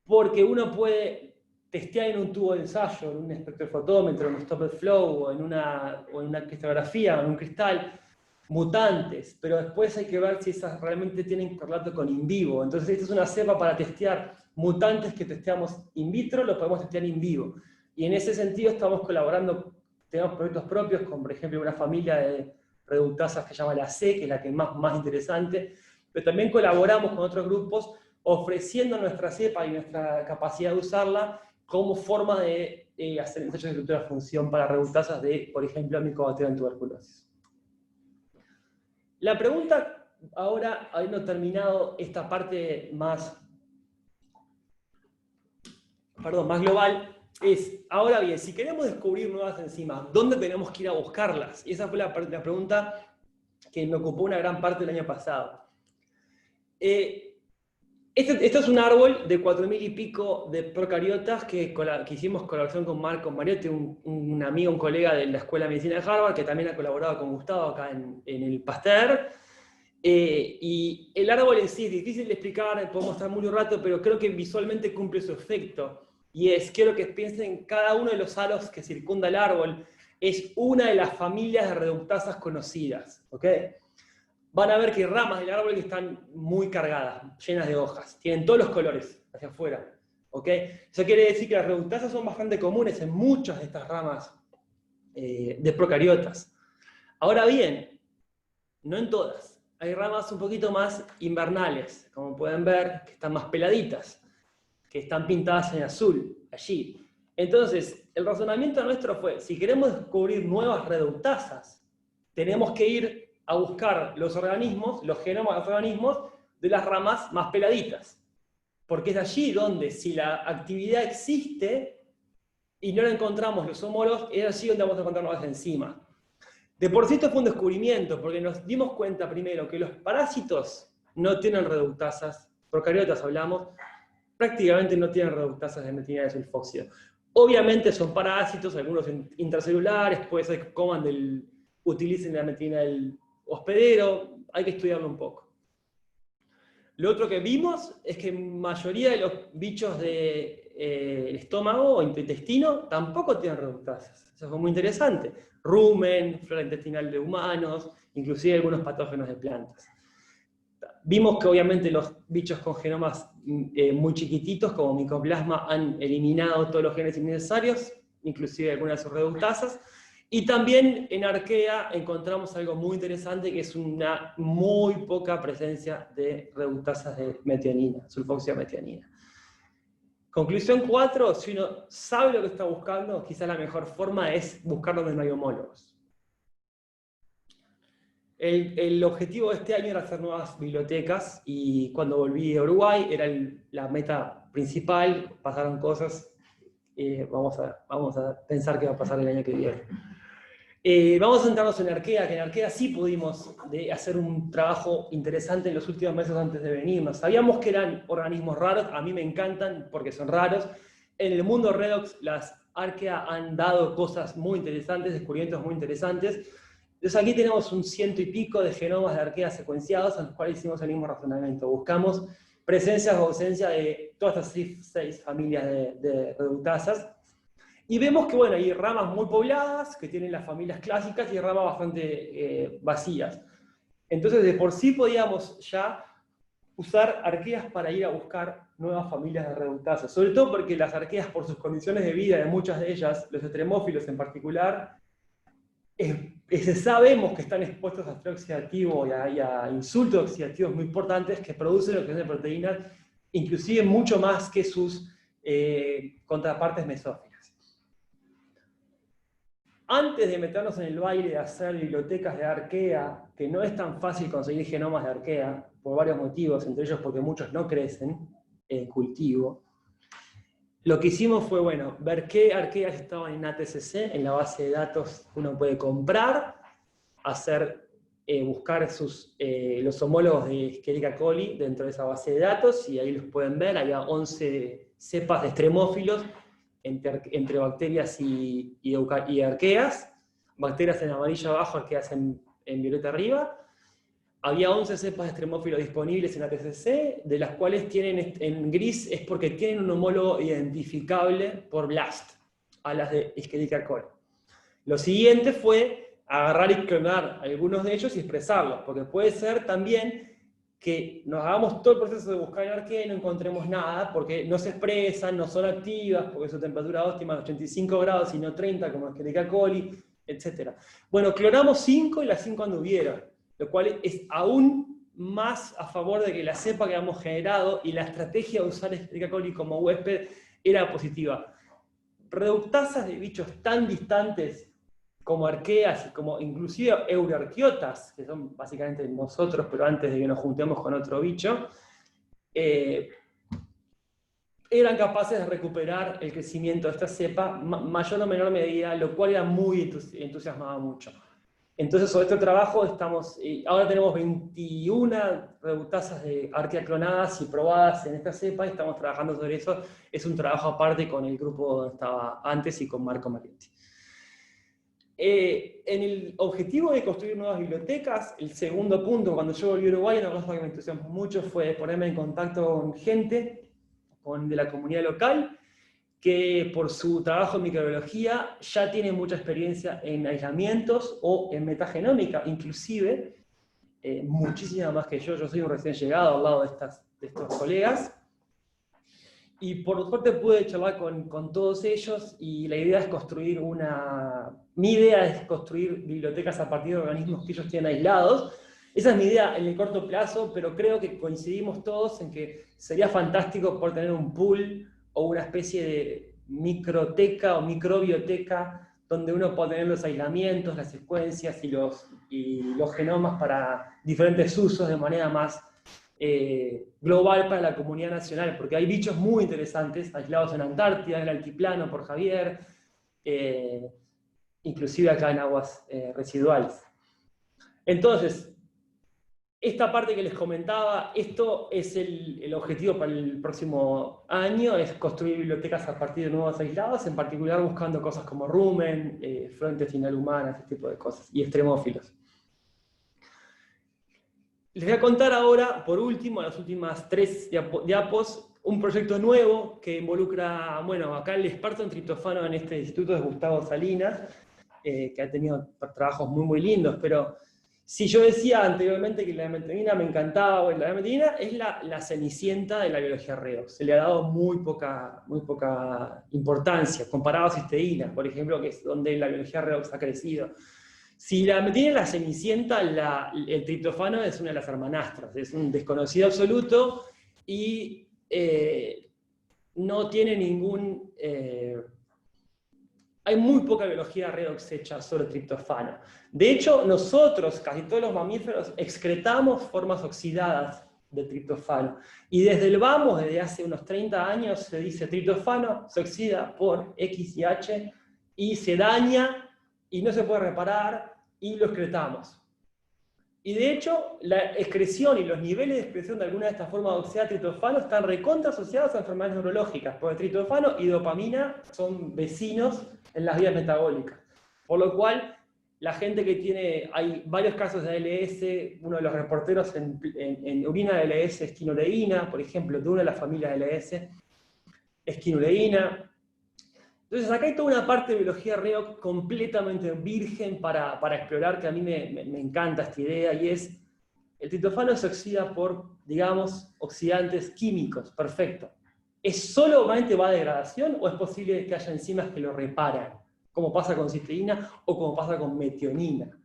Speaker 2: Porque uno puede testear en un tubo de ensayo, en un espectrofotómetro, en un stop flow, o en una cristografía, o en un cristal, mutantes, pero después hay que ver si esas realmente tienen correlato con in vivo. Entonces esta es una cepa para testear mutantes que testeamos in vitro, los podemos testear in vivo. Y en ese sentido estamos colaborando, tenemos proyectos propios, con por ejemplo una familia de reductasas que se llama la C, que es la que más interesante, pero también colaboramos con otros grupos ofreciendo nuestra cepa y nuestra capacidad de usarla como forma de hacer ensayos de estructura-función para reductasas de, por ejemplo, Mycobacterium en tuberculosis. La pregunta, ahora habiendo terminado esta parte más global, es, ahora bien, si queremos descubrir nuevas enzimas, ¿dónde tenemos que ir a buscarlas? Y esa fue la pregunta que me ocupó una gran parte del año pasado. Esto es un árbol de 4.000 y pico de procariotas que hicimos colaboración con Marco Mariotti, un amigo, un colega de la Escuela de Medicina de Harvard, que también ha colaborado con Gustavo acá en el Pasteur. Y el árbol en sí es difícil de explicar, podemos estar muy rato, pero creo que visualmente cumple su efecto. Y quiero que piensen, cada uno de los halos que circunda el árbol es una de las familias de reductasas conocidas, ¿ok? Van a ver que hay ramas del árbol que están muy cargadas, llenas de hojas. Tienen todos los colores hacia afuera, ¿ok? Eso quiere decir que las reductasas son bastante comunes en muchas de estas ramas de procariotas. Ahora bien, no en todas. Hay ramas un poquito más invernales, como pueden ver, que están más peladitas, que están pintadas en azul, allí. Entonces, el razonamiento nuestro fue, si queremos descubrir nuevas reductasas, tenemos que ir a buscar los organismos, los genomas de los organismos, de las ramas más peladitas. Porque es allí donde, si la actividad existe y no la encontramos los homólogos, es allí donde vamos a encontrar nuevas enzimas. De por sí esto fue un descubrimiento, porque nos dimos cuenta primero que los parásitos no tienen reductasas, procariotas hablamos, prácticamente no tienen reductasas de metionina de sulfóxido. Obviamente son parásitos, algunos intracelulares, puede ser que utilicen la metionina del hospedero, hay que estudiarlo un poco. Lo otro que vimos es que la mayoría de los bichos del estómago o intestino tampoco tienen reductasas. Eso fue muy interesante. Rumen, flora intestinal de humanos, inclusive algunos patógenos de plantas. Vimos que obviamente los bichos con genomas muy chiquititos, como micoplasma, han eliminado todos los genes innecesarios, inclusive algunas de sus reductasas. Y también en Archaea encontramos algo muy interesante, que es una muy poca presencia de reductasas de metionina, sulfoximetionina. Conclusión 4, si uno sabe lo que está buscando, quizás la mejor forma es buscar donde no hay homólogos. El objetivo de este año era hacer nuevas bibliotecas, y cuando volví a Uruguay era la meta principal. Pasaron cosas, vamos a pensar qué va a pasar el año que viene. Vamos a centrarnos en Archaea, que en Archaea sí pudimos hacer un trabajo interesante en los últimos meses antes de venirnos. Sabíamos que eran organismos raros, a mí me encantan porque son raros. En el mundo redox, las Archaea han dado cosas muy interesantes, descubrimientos muy interesantes. Entonces aquí tenemos un 100 y pico de genomas de Archaea secuenciados, a los cuales hicimos el mismo razonamiento. Buscamos presencia o ausencia de todas estas 6 familias de reductasas. Y vemos que, bueno, hay ramas muy pobladas, que tienen las familias clásicas, y ramas bastante vacías. Entonces, de por sí podíamos ya usar arqueas para ir a buscar nuevas familias de reductasas. Sobre todo porque las arqueas, por sus condiciones de vida, de muchas de ellas, los extremófilos en particular, sabemos que están expuestos a estrés oxidativo y a insultos oxidativos muy importantes que producen oxidación de proteínas, inclusive mucho más que sus contrapartes mesófilas. Antes de meternos en el baile de hacer bibliotecas de Archaea, que no es tan fácil conseguir genomas de Archaea, por varios motivos, entre ellos porque muchos no crecen en cultivo, lo que hicimos fue, bueno, ver qué Archaeas estaban en ATCC, en la base de datos que uno puede comprar, buscar los homólogos de Escherichia coli dentro de esa base de datos, y ahí los pueden ver. Había 11 cepas de extremófilos, entre bacterias y arqueas, bacterias en amarillo abajo, arqueas en violeta arriba. Había 11 cepas de extremófilos disponibles en ATCC, de las cuales tienen en gris es porque tienen un homólogo identificable por BLAST, a las de Escherichia coli. Lo siguiente fue agarrar y clonar algunos de ellos y expresarlos, porque puede ser también que nos hagamos todo el proceso de buscar en Archaea y no encontremos nada, porque no se expresan, no son activas, porque su temperatura óptima es 85 grados y no 30, como Escherichia coli, etc. Bueno, clonamos 5 y las 5 anduvieron, lo cual es aún más a favor de que la cepa que habíamos generado y la estrategia de usar Escherichia coli como huésped era positiva. Reductasas de bichos tan distantes como arqueas y como inclusive euroarquiotas, que son básicamente nosotros, pero antes de que nos juntemos con otro bicho, eran capaces de recuperar el crecimiento de esta cepa, mayor o menor medida, lo cual era muy entusiasmaba mucho. Entonces, sobre este trabajo ahora tenemos 21 reductasas de Archaea clonadas y probadas en esta cepa, y estamos trabajando sobre eso. Es un trabajo aparte con el grupo donde estaba antes y con Marco Marietti. En el objetivo de construir nuevas bibliotecas, el segundo punto, cuando yo volví a Uruguay, una cosa que me entusiasmó mucho fue ponerme en contacto con gente de la comunidad local, que por su trabajo en microbiología ya tiene mucha experiencia en aislamientos o en metagenómica, inclusive, muchísima más que yo. Yo soy un recién llegado al lado de estos colegas. Y por suerte pude charlar con todos ellos y la idea es construir mi idea es construir bibliotecas a partir de organismos que ellos tienen aislados. Esa es mi idea en el corto plazo, pero creo que coincidimos todos en que sería fantástico poder tener un pool o una especie de microteca o microbioteca donde uno pueda tener los aislamientos, las secuencias y los genomas para diferentes usos de manera más global para la comunidad nacional, porque hay bichos muy interesantes aislados en Antártida, en el altiplano por Javier, inclusive acá en aguas residuales. Entonces, esta parte que les comentaba, esto es el objetivo para el próximo año, es construir bibliotecas a partir de nuevos aislados, en particular buscando cosas como rumen, fuentes inhumanas, este tipo de cosas, y extremófilos. Les voy a contar ahora, por último, las últimas 3 diapos, un proyecto nuevo que involucra, bueno, acá el experto en triptofano en este instituto es Gustavo Salinas, que ha tenido trabajos muy, muy lindos, pero si yo decía anteriormente que la diametrina me encantaba, bueno, la diametrina es la cenicienta de la biología redox. Se le ha dado muy poca importancia, comparado a cisteína, por ejemplo, que es donde la biología redox ha crecido. Si la diametrina es la cenicienta, el triptofano es una de las hermanastras, es un desconocido absoluto y no tiene ningún... hay muy poca biología redox hecha sobre triptofano. De hecho, nosotros, casi todos los mamíferos, excretamos formas oxidadas de triptofano. Y desde el vamos, desde hace unos 30 años, se dice triptofano se oxida por X y H y se daña y no se puede reparar y lo excretamos. Y de hecho, la excreción y los niveles de excreción de alguna de estas formas de oxidar triptofano están recontra asociados a enfermedades neurológicas, porque triptofano y dopamina son vecinos en las vías metabólicas. Por lo cual, la gente que tiene, hay varios casos de ALS, uno de los reporteros en orina de ALS es quinureína, por ejemplo, de una de las familias de ALS es quinureína. Entonces acá hay toda una parte de biología redox completamente virgen para explorar, que a mí me encanta esta idea, y es, el triptofano se oxida por, digamos, oxidantes químicos, perfecto. ¿Es solamente va a degradación o es posible que haya enzimas que lo reparan, como pasa con cisteína o como pasa con metionina?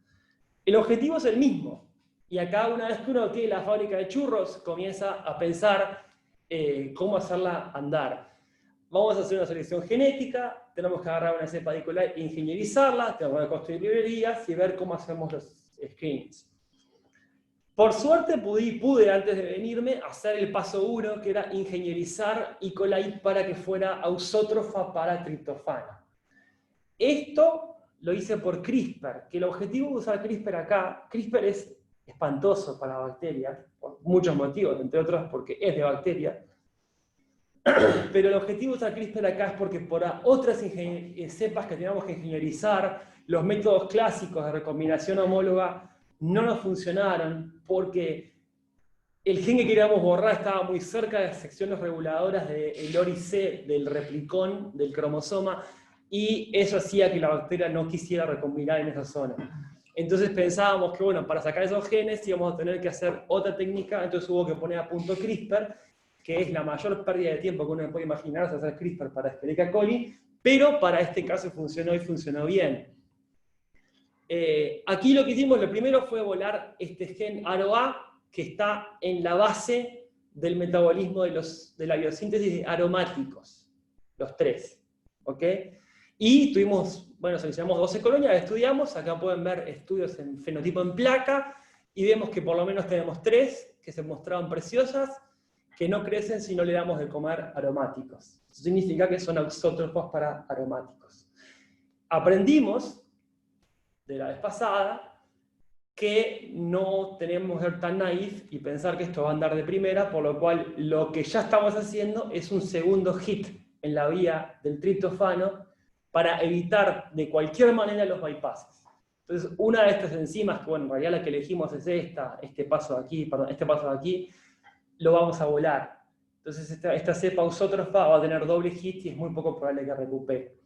Speaker 2: El objetivo es el mismo, y acá una vez que uno tiene la fábrica de churros, comienza a pensar cómo hacerla andar. Vamos a hacer una selección genética, tenemos que agarrar una cepa de E. e ingenierizarla, tenemos que construir librerías y ver cómo hacemos los screens. Por suerte pude antes de venirme hacer el paso 1, que era ingenierizar E. coli para que fuera ausótrofa para triptofano. Esto lo hice por CRISPR, que el objetivo de usar CRISPR acá, CRISPR es espantoso para bacterias, por muchos motivos, entre otros porque es de bacterias. Pero el objetivo de usar CRISPR acá es porque por otras cepas que teníamos que ingenierizar, los métodos clásicos de recombinación homóloga no nos funcionaron porque el gen que queríamos borrar estaba muy cerca de las secciones reguladoras del ORIC, del replicón, del cromosoma, y eso hacía que la bacteria no quisiera recombinar en esa zona. Entonces pensábamos que, bueno, para sacar esos genes íbamos a tener que hacer otra técnica, entonces hubo que poner a punto CRISPR, que es la mayor pérdida de tiempo que uno puede imaginar, es hacer CRISPR para Escherichia coli, pero para este caso funcionó y funcionó bien. Aquí lo que hicimos, lo primero fue volar este gen ARO-A, que está en la base del metabolismo de la biosíntesis de aromáticos, los 3. ¿Ok? Y tuvimos, bueno, seleccionamos 12 colonias, estudiamos, acá pueden ver estudios en fenotipo en placa, y vemos que por lo menos tenemos 3 que se mostraban preciosas, que no crecen si no le damos de comer aromáticos. Eso significa que son ausótrofos para aromáticos. Aprendimos, de la vez pasada, que no tenemos que ser tan naif y pensar que esto va a andar de primera, por lo cual lo que ya estamos haciendo es un segundo hit en la vía del triptofano para evitar de cualquier manera los bypasses. Entonces, una de estas enzimas, que bueno, en realidad la que elegimos es este paso de aquí, lo vamos a volar. Entonces esta cepa ausótrofa va a tener doble hit y es muy poco probable que recupere.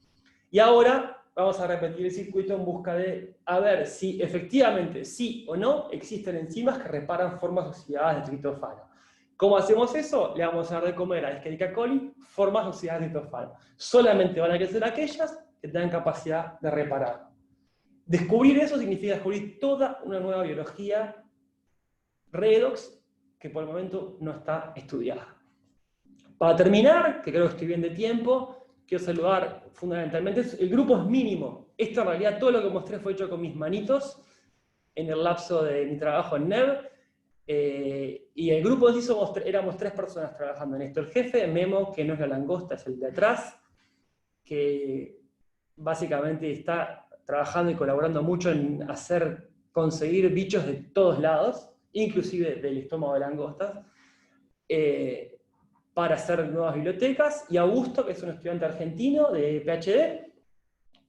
Speaker 2: Y ahora vamos a repetir el circuito en busca de a ver si efectivamente, sí o no, existen enzimas que reparan formas oxidadas de triptofano. ¿Cómo hacemos eso? Le vamos a dar de comer a Escherichia coli formas oxidadas de triptofano. Solamente van a crecer aquellas que tengan capacidad de reparar. Descubrir eso significa descubrir toda una nueva biología redox que por el momento no está estudiada. Para terminar, que creo que estoy bien de tiempo, quiero saludar fundamentalmente, el grupo es mínimo. Esto en realidad todo lo que mostré fue hecho con mis manitos en el lapso de mi trabajo en NEB. Y el grupo en sí éramos 3 personas trabajando en esto. El jefe, Memo, que no es la langosta, es el de atrás, que básicamente está trabajando y colaborando mucho en conseguir bichos de todos lados, inclusive del estómago de langostas, para hacer nuevas bibliotecas. Y Augusto, que es un estudiante argentino de PhD,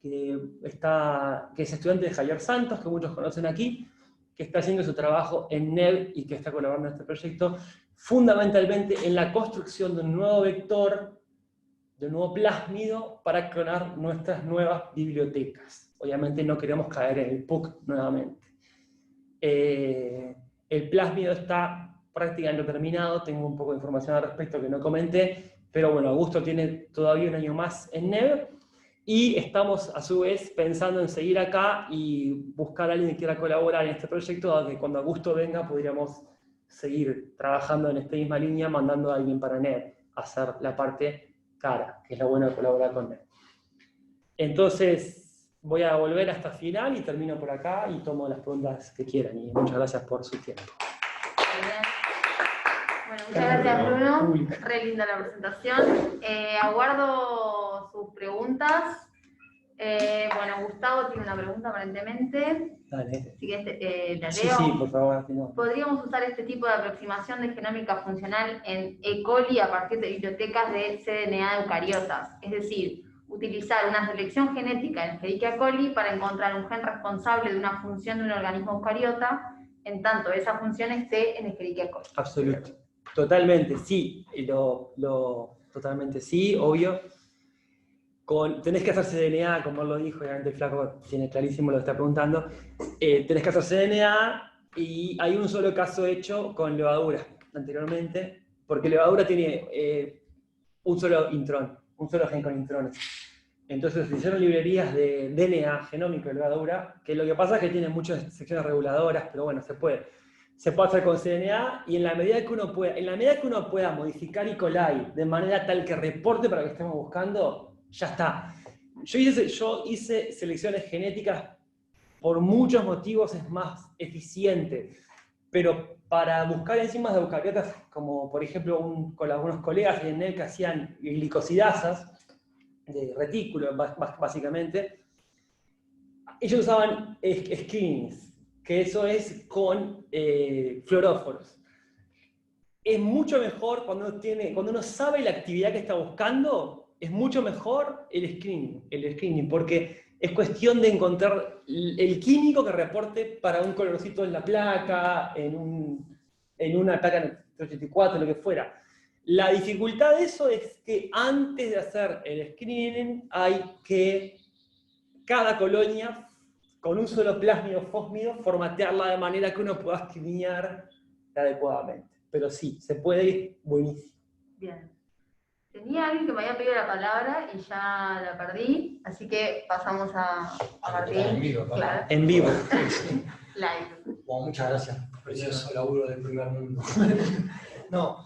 Speaker 2: que es estudiante de Javier Santos, que muchos conocen aquí, que está haciendo su trabajo en NEB y que está colaborando en este proyecto, fundamentalmente en la construcción de un nuevo vector, de un nuevo plásmido para clonar nuestras nuevas bibliotecas. Obviamente no queremos caer en el PUC nuevamente. El plásmido está prácticamente terminado, tengo un poco de información al respecto que no comenté, pero bueno, Augusto tiene todavía un año más en NEB, y estamos a su vez pensando en seguir acá y buscar a alguien que quiera colaborar en este proyecto, dado que cuando Augusto venga podríamos seguir trabajando en esta misma línea, mandando a alguien para NEB a hacer la parte cara, que es lo bueno de colaborar con NEB. Entonces, voy a volver hasta el final y termino por acá y tomo las preguntas que quieran. Y muchas gracias por su tiempo.
Speaker 1: Muy bien. Bueno, muchas gracias, Bruno. Re linda la presentación. Aguardo sus preguntas. Bueno, Gustavo tiene una pregunta aparentemente.
Speaker 2: Dale.
Speaker 1: Así que la leo.
Speaker 2: Sí, por favor. No.
Speaker 1: ¿Podríamos usar este tipo de aproximación de genómica funcional en E. coli a partir de bibliotecas de cDNA de eucariotas? Es decir, utilizar una selección genética en Escherichia coli para encontrar un gen responsable de una función de un organismo eucariota, en tanto esa función esté en Escherichia coli.
Speaker 2: Absoluto. Totalmente, sí. Totalmente sí, obvio. Tenés que hacer cDNA, como él lo dijo, obviamente el flaco tiene clarísimo lo que está preguntando. Tenés que hacer cDNA y hay un solo caso hecho con levadura anteriormente, porque levadura tiene un solo intrón, un solo gen con intrones. Entonces se hicieron librerías de DNA genómico de levadura, que lo que pasa es que tiene muchas secciones reguladoras, pero bueno, se puede hacer con cDNA, y en la medida que uno pueda modificar E. coli de manera tal que reporte para lo que estemos buscando, ya está. Yo hice selecciones genéticas, por muchos motivos es más eficiente, pero para buscar enzimas de eucariotas, como por ejemplo con algunos colegas en NEB que hacían glicosidasas, de retículo básicamente, ellos usaban screenings, que eso es con fluoróforos. Es mucho mejor cuando uno sabe la actividad que está buscando, es mucho mejor el screening, porque es cuestión de encontrar el químico que reporte para un colorcito en la placa, en una placa 384, lo que fuera. La dificultad de eso es que antes de hacer el screening hay que cada colonia, con un solo plásmido fósmido, formatearla de manera que uno pueda screenear adecuadamente. Pero sí, se puede ir buenísimo.
Speaker 1: Bien. Tenía alguien que me había pedido la palabra y ya la perdí, así que pasamos a Martín.
Speaker 3: En vivo,
Speaker 1: claro.
Speaker 2: En vivo.
Speaker 1: Live.
Speaker 3: Bueno, muchas gracias. Precioso laburo del primer mundo. No,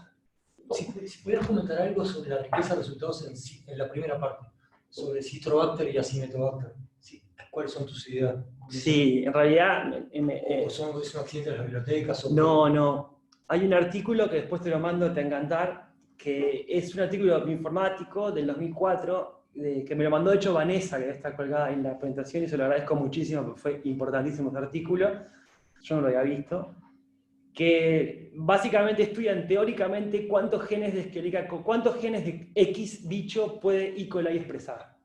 Speaker 3: si pudieras comentar algo sobre la riqueza de resultados en la primera parte, sobre Citrobacter y Acinetobacter. Sí, ¿cuáles son tus ideas?
Speaker 2: Sí, en realidad...
Speaker 3: ¿Es un accidente de las bibliotecas?
Speaker 2: No. Hay un artículo que después te lo mando, te va a encantar, que es un artículo bioinformático del 2004, que me lo mandó de hecho Vanessa, que está colgada en la presentación, y se lo agradezco muchísimo, porque fue importantísimo ese artículo, yo no lo había visto, que básicamente estudian teóricamente cuántos genes de X bicho puede E. coli expresar.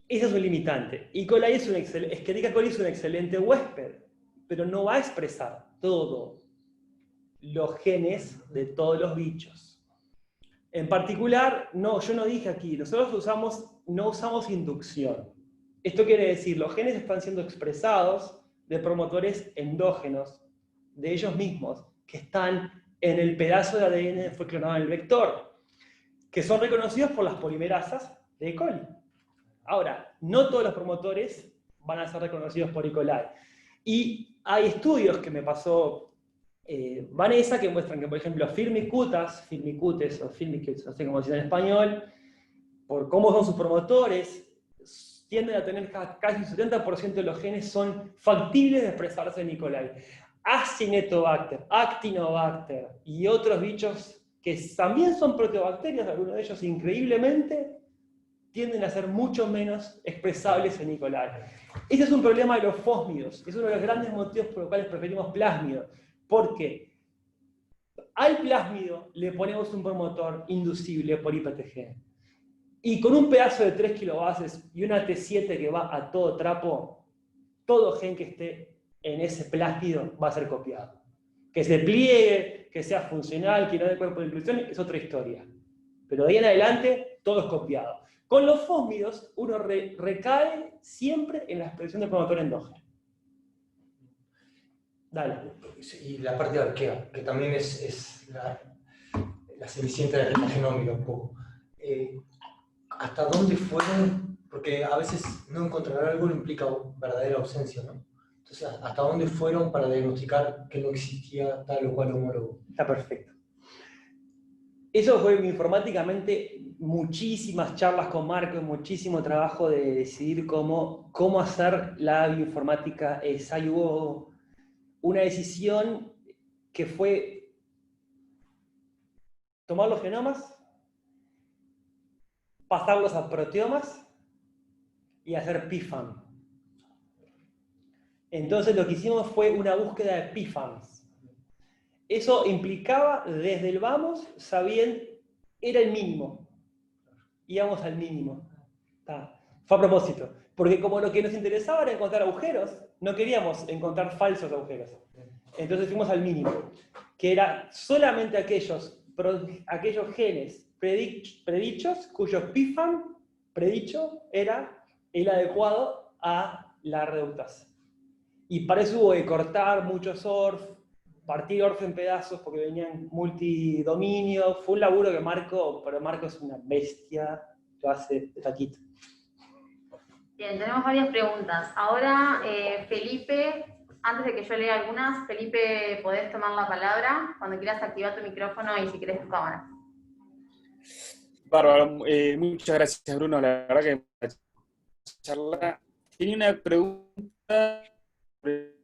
Speaker 2: Ese es un limitante. Escherichia coli es un excelente huésped, pero no va a expresar todos los genes de todos los bichos. En particular, yo no dije aquí, nosotros no usamos inducción. Esto quiere decir, los genes están siendo expresados de promotores endógenos, de ellos mismos, que están en el pedazo de ADN que fue clonado en el vector, que son reconocidos por las polimerasas de E. coli. Ahora, no todos los promotores van a ser reconocidos por E. coli. Y hay estudios que me pasó Vanessa que muestran que, por ejemplo, firmicutes o firmicutes, no sé cómo decir en español, por cómo son sus promotores, tienden a tener casi un 70% de los genes son factibles de expresarse en E. coli. Acinetobacter, Actinobacter y otros bichos que también son proteobacterias, algunos de ellos increíblemente tienden a ser mucho menos expresables en E. coli. Ese es un problema de los fósmidos, es uno de los grandes motivos por los cuales preferimos plásmido, porque al plásmido le ponemos un promotor inducible por IPTG. Y con un pedazo de 3 kilobases y una T7 que va a todo trapo, todo gen que esté en ese plásmido va a ser copiado. Que se pliegue, que sea funcional, que no dé cuerpo de inclusión, es otra historia. Pero de ahí en adelante, todo es copiado. Con los fósmidos, uno recae siempre en la expresión del promotor endógeno. Dale.
Speaker 3: Y la parte de arquea, que también es la cenicienta de la genómica un poco. ¿Hasta dónde fueron? Porque a veces no encontrar algo no implica verdadera ausencia, ¿no? Entonces, ¿hasta dónde fueron para diagnosticar que no existía tal o cual homólogo?
Speaker 2: Está perfecto. Eso fue informáticamente muchísimas charlas con Marco, muchísimo trabajo de decidir cómo hacer la bioinformática esa. Y hubo una decisión que fue tomar los genomas, pasarlos a proteomas y hacer PFAM. Entonces lo que hicimos fue una búsqueda de PFAMs. Eso implicaba, desde el vamos, sabiendo, era el mínimo. Íbamos al mínimo. Fue a propósito. Porque como lo que nos interesaba era encontrar agujeros, no queríamos encontrar falsos agujeros. Entonces fuimos al mínimo, que era solamente aquellos genes predichos cuyos PFAM predicho era el adecuado a la reductasa. Y para eso hubo que cortar muchos ORF, partir ORF en pedazos porque venían multidominio. Fue un laburo que Marco es una bestia, lo hace de taquito.
Speaker 1: Bien, tenemos varias preguntas. Ahora, Felipe, antes de que yo lea algunas, Felipe, podés tomar la palabra cuando quieras activar tu micrófono y si querés tu cámara.
Speaker 4: Bárbaro, muchas gracias Bruno, la verdad que la charla. Tenía una pregunta sobre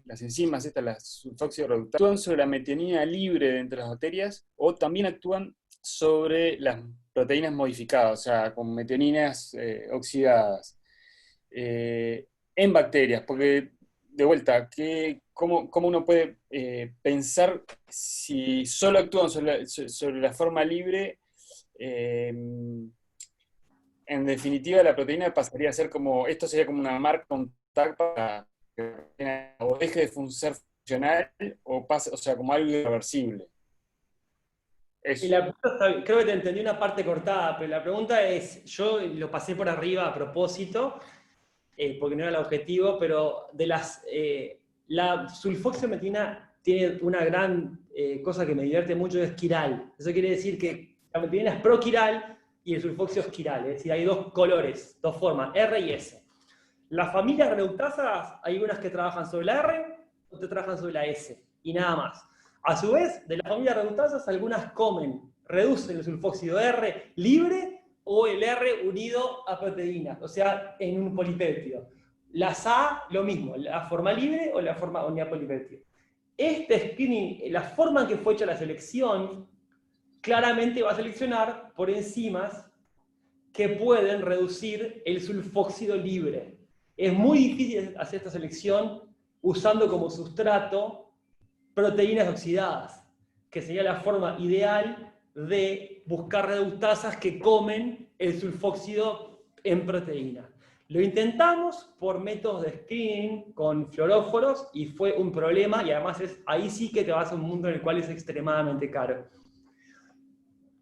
Speaker 4: las enzimas, las sulfóxido reductasas. ¿Actúan sobre la metionina libre dentro de las bacterias o también actúan sobre las proteínas modificadas, o sea, con metioninas oxidadas en bacterias? Porque, de vuelta, ¿cómo uno puede pensar si solo actúan sobre la forma libre? En definitiva, la proteína pasaría a ser como, esto sería como una marca, un tag para que o deje de ser funcional o pase, o sea, como algo irreversible.
Speaker 2: Y la pregunta, creo que te entendí una parte cortada, pero la pregunta es, yo lo pasé por arriba a propósito, porque no era el objetivo, pero de la sulfoxametina tiene una gran cosa que me divierte mucho, es quiral. Eso quiere decir que la metionina es proquiral y el sulfoxio es quiral, es decir, hay dos colores, dos formas, R y S. Las familias reductasas, hay unas que trabajan sobre la R, otras trabajan sobre la S, y nada más. A su vez, de las familias reductasas, algunas reducen el sulfóxido R libre o el R unido a proteínas, o sea, en un polipéptido. Las A, lo mismo, la forma libre o la forma unidad polipéptido. Este screening, la forma en que fue hecha la selección, claramente va a seleccionar por enzimas que pueden reducir el sulfóxido libre. Es muy difícil hacer esta selección usando como sustrato proteínas oxidadas, que sería la forma ideal de buscar reductasas que comen el sulfóxido en proteína. Lo intentamos por métodos de screening con fluoróforos y fue un problema, y además ahí sí que te vas a un mundo en el cual es extremadamente caro.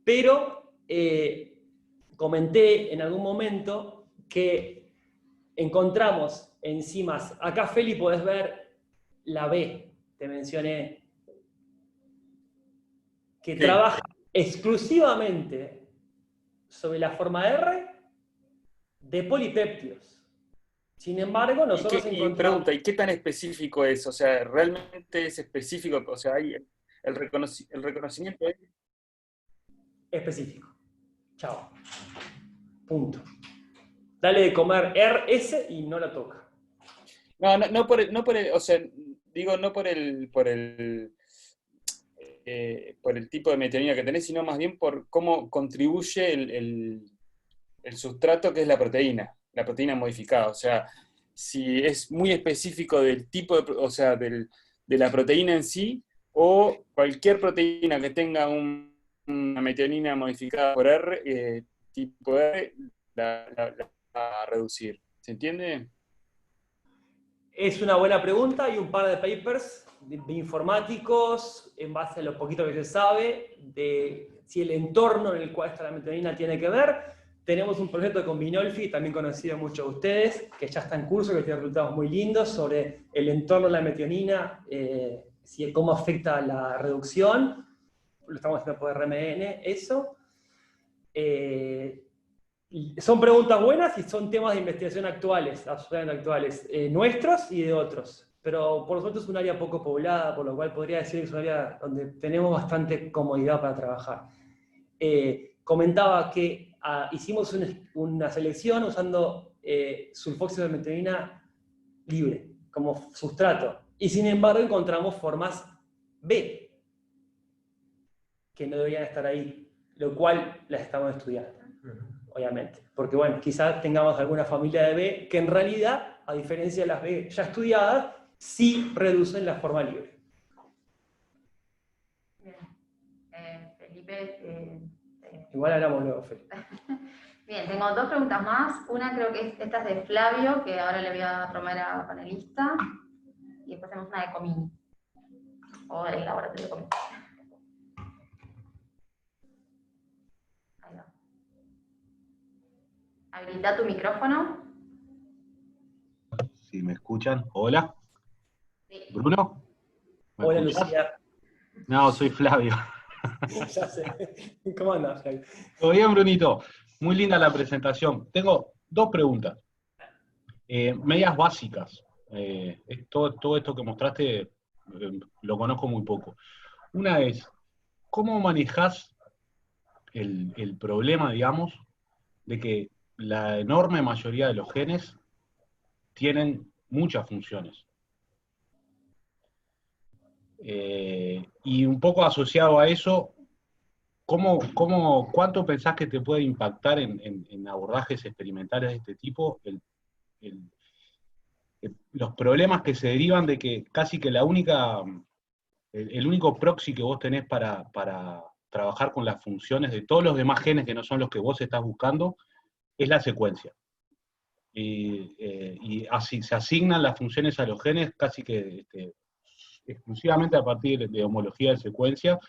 Speaker 2: Pero comenté en algún momento que encontramos enzimas, acá Feli podés ver la B, te mencioné, que
Speaker 4: Sí.
Speaker 2: trabaja exclusivamente sobre la forma R de polipéptidos. Sin embargo, nosotros
Speaker 4: Y
Speaker 2: encontramos...
Speaker 4: pregunta, ¿y qué tan específico es? O sea, ¿realmente es específico? O sea, hay el reconocimiento es...
Speaker 2: específico. Chao. Punto. Dale de comer RS y no la toca.
Speaker 4: No, o sea, digo, no por el tipo de metionina que tenés, sino más bien por cómo contribuye el sustrato que es la proteína modificada. O sea, si es muy específico del tipo o sea, de la proteína en sí, o cualquier proteína que tenga una metionina modificada por R, tipo R, la va a reducir. ¿Se entiende?
Speaker 2: Es una buena pregunta. Hay un par de papers de informáticos, en base a lo poquito que se sabe, de si el entorno en el cual está la metionina tiene que ver. Tenemos un proyecto con Binolfi, también conocido muchos de ustedes, que ya está en curso, que tiene resultados muy lindos sobre el entorno de la metionina, cómo afecta la reducción. Lo estamos haciendo por RMN, eso. Son preguntas buenas y son temas de investigación actuales, absolutamente actuales, nuestros y de otros. Pero por supuesto es un área poco poblada, por lo cual podría decir que es un área donde tenemos bastante comodidad para trabajar. Comentaba que hicimos una selección usando sulfóxido de metionina libre como sustrato. Y sin embargo encontramos formas B que no deberían estar ahí, lo cual las estamos estudiando, obviamente. Porque bueno, quizás tengamos alguna familia de B que en realidad, a diferencia de las B ya estudiadas, sí reducen la forma libre.
Speaker 1: Bien. Felipe,
Speaker 2: Igual hablamos luego, Felipe.
Speaker 1: bien, tengo dos preguntas más. Una creo que esta es de Flavio, que ahora le voy a promover a panelista. Y después tenemos una de Comini. O del laboratorio de Comini. Ahí va. Habilita tu micrófono.
Speaker 5: Si me escuchan. Hola,
Speaker 1: Sí.
Speaker 5: Bruno. ¿Me
Speaker 2: Hola,
Speaker 5: escuchás?
Speaker 2: Lucía.
Speaker 5: No, soy Flavio.
Speaker 2: Ya sé. ¿Cómo andas, Flavio?
Speaker 5: ¿Todo bien, Brunito? Muy linda la presentación. Tengo dos preguntas, medias básicas. Todo esto que mostraste lo conozco muy poco. Una es, ¿cómo manejás el problema, digamos, de que la enorme mayoría de los genes tienen muchas funciones? Y un poco asociado a eso, ¿cuánto pensás que te puede impactar en abordajes experimentales de este tipo el- los problemas que se derivan de que casi que el único proxy que vos tenés para trabajar con las funciones de todos los demás genes que no son los que vos estás buscando es la secuencia? Y así se asignan las funciones a los genes casi que exclusivamente a partir de homología de secuencia.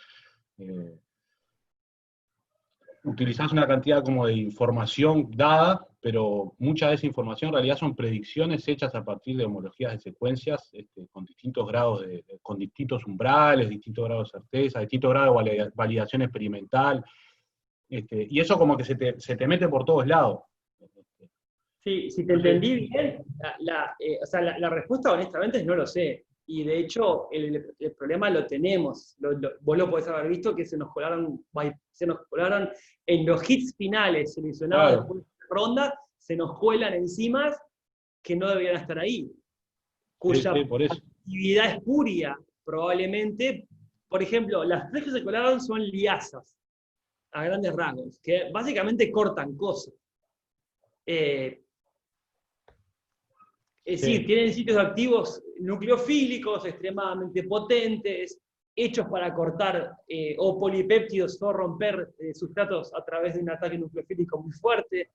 Speaker 5: Utilizás una cantidad como de información dada, pero mucha de esa información en realidad son predicciones hechas a partir de homologías de secuencias con distintos grados, con distintos umbrales, distintos grados de certeza, distintos grados de validación experimental, y eso como que se te mete por todos lados.
Speaker 2: Sí, si te entendí bien, o sea, la respuesta honestamente es no lo sé. Y de hecho, el problema lo tenemos. Vos lo podés haber visto que se nos colaron en los hits finales seleccionados
Speaker 5: Claro.
Speaker 2: después de la ronda, se nos cuelan enzimas que no deberían estar ahí, cuya
Speaker 5: Sí, por eso.
Speaker 2: actividad espuria, probablemente. Por ejemplo, las tres que se colaron son liasas, a grandes rasgos, que básicamente cortan cosas. Es decir, tienen sitios activos nucleofílicos extremadamente potentes, hechos para cortar o polipéptidos o romper sustratos a través de un ataque nucleofílico muy fuerte,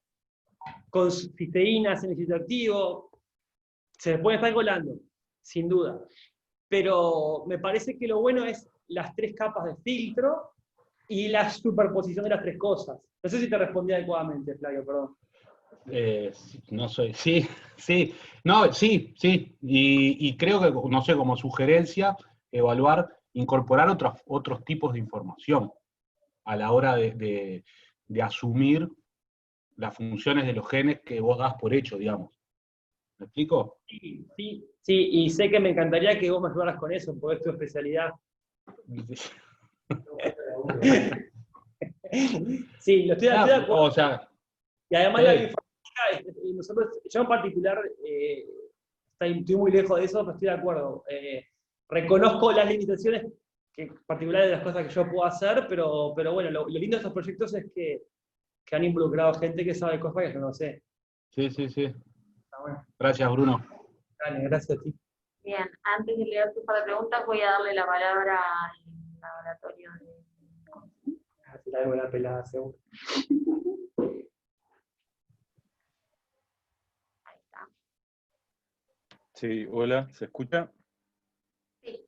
Speaker 2: con cisteínas en el sitio activo. Se puede estar colando, sin duda. Pero me parece que lo bueno es las tres capas de filtro y la superposición de las tres cosas. No sé si te respondí adecuadamente, Flavio, perdón.
Speaker 5: No soy, sí, no, sí, y creo que, no sé, como sugerencia, evaluar incorporar otros tipos de información a la hora de asumir las funciones de los genes que vos das por hecho, digamos. ¿Me explico?
Speaker 2: Sí, sí, sí, y sé que me encantaría que vos me ayudaras con eso, porque es tu especialidad. Sí, estoy de acuerdo.
Speaker 5: O sea,
Speaker 2: Y además la bioinformática, yo en particular, estoy muy lejos de eso, pero estoy de acuerdo. Reconozco las limitaciones particulares de las cosas que yo puedo hacer, pero bueno, lo lindo de estos proyectos es que han involucrado gente que sabe cosas que yo no sé.
Speaker 5: sí, sí, sí.
Speaker 2: Está bueno.
Speaker 5: Gracias, Bruno.
Speaker 2: Dale, gracias a ti.
Speaker 1: Bien, antes de leer tu par de preguntas, voy a darle la palabra al laboratorio de...
Speaker 2: Así la hago la pelada, seguro.
Speaker 1: Ahí está.
Speaker 6: Sí, hola, ¿se escucha?
Speaker 1: Sí.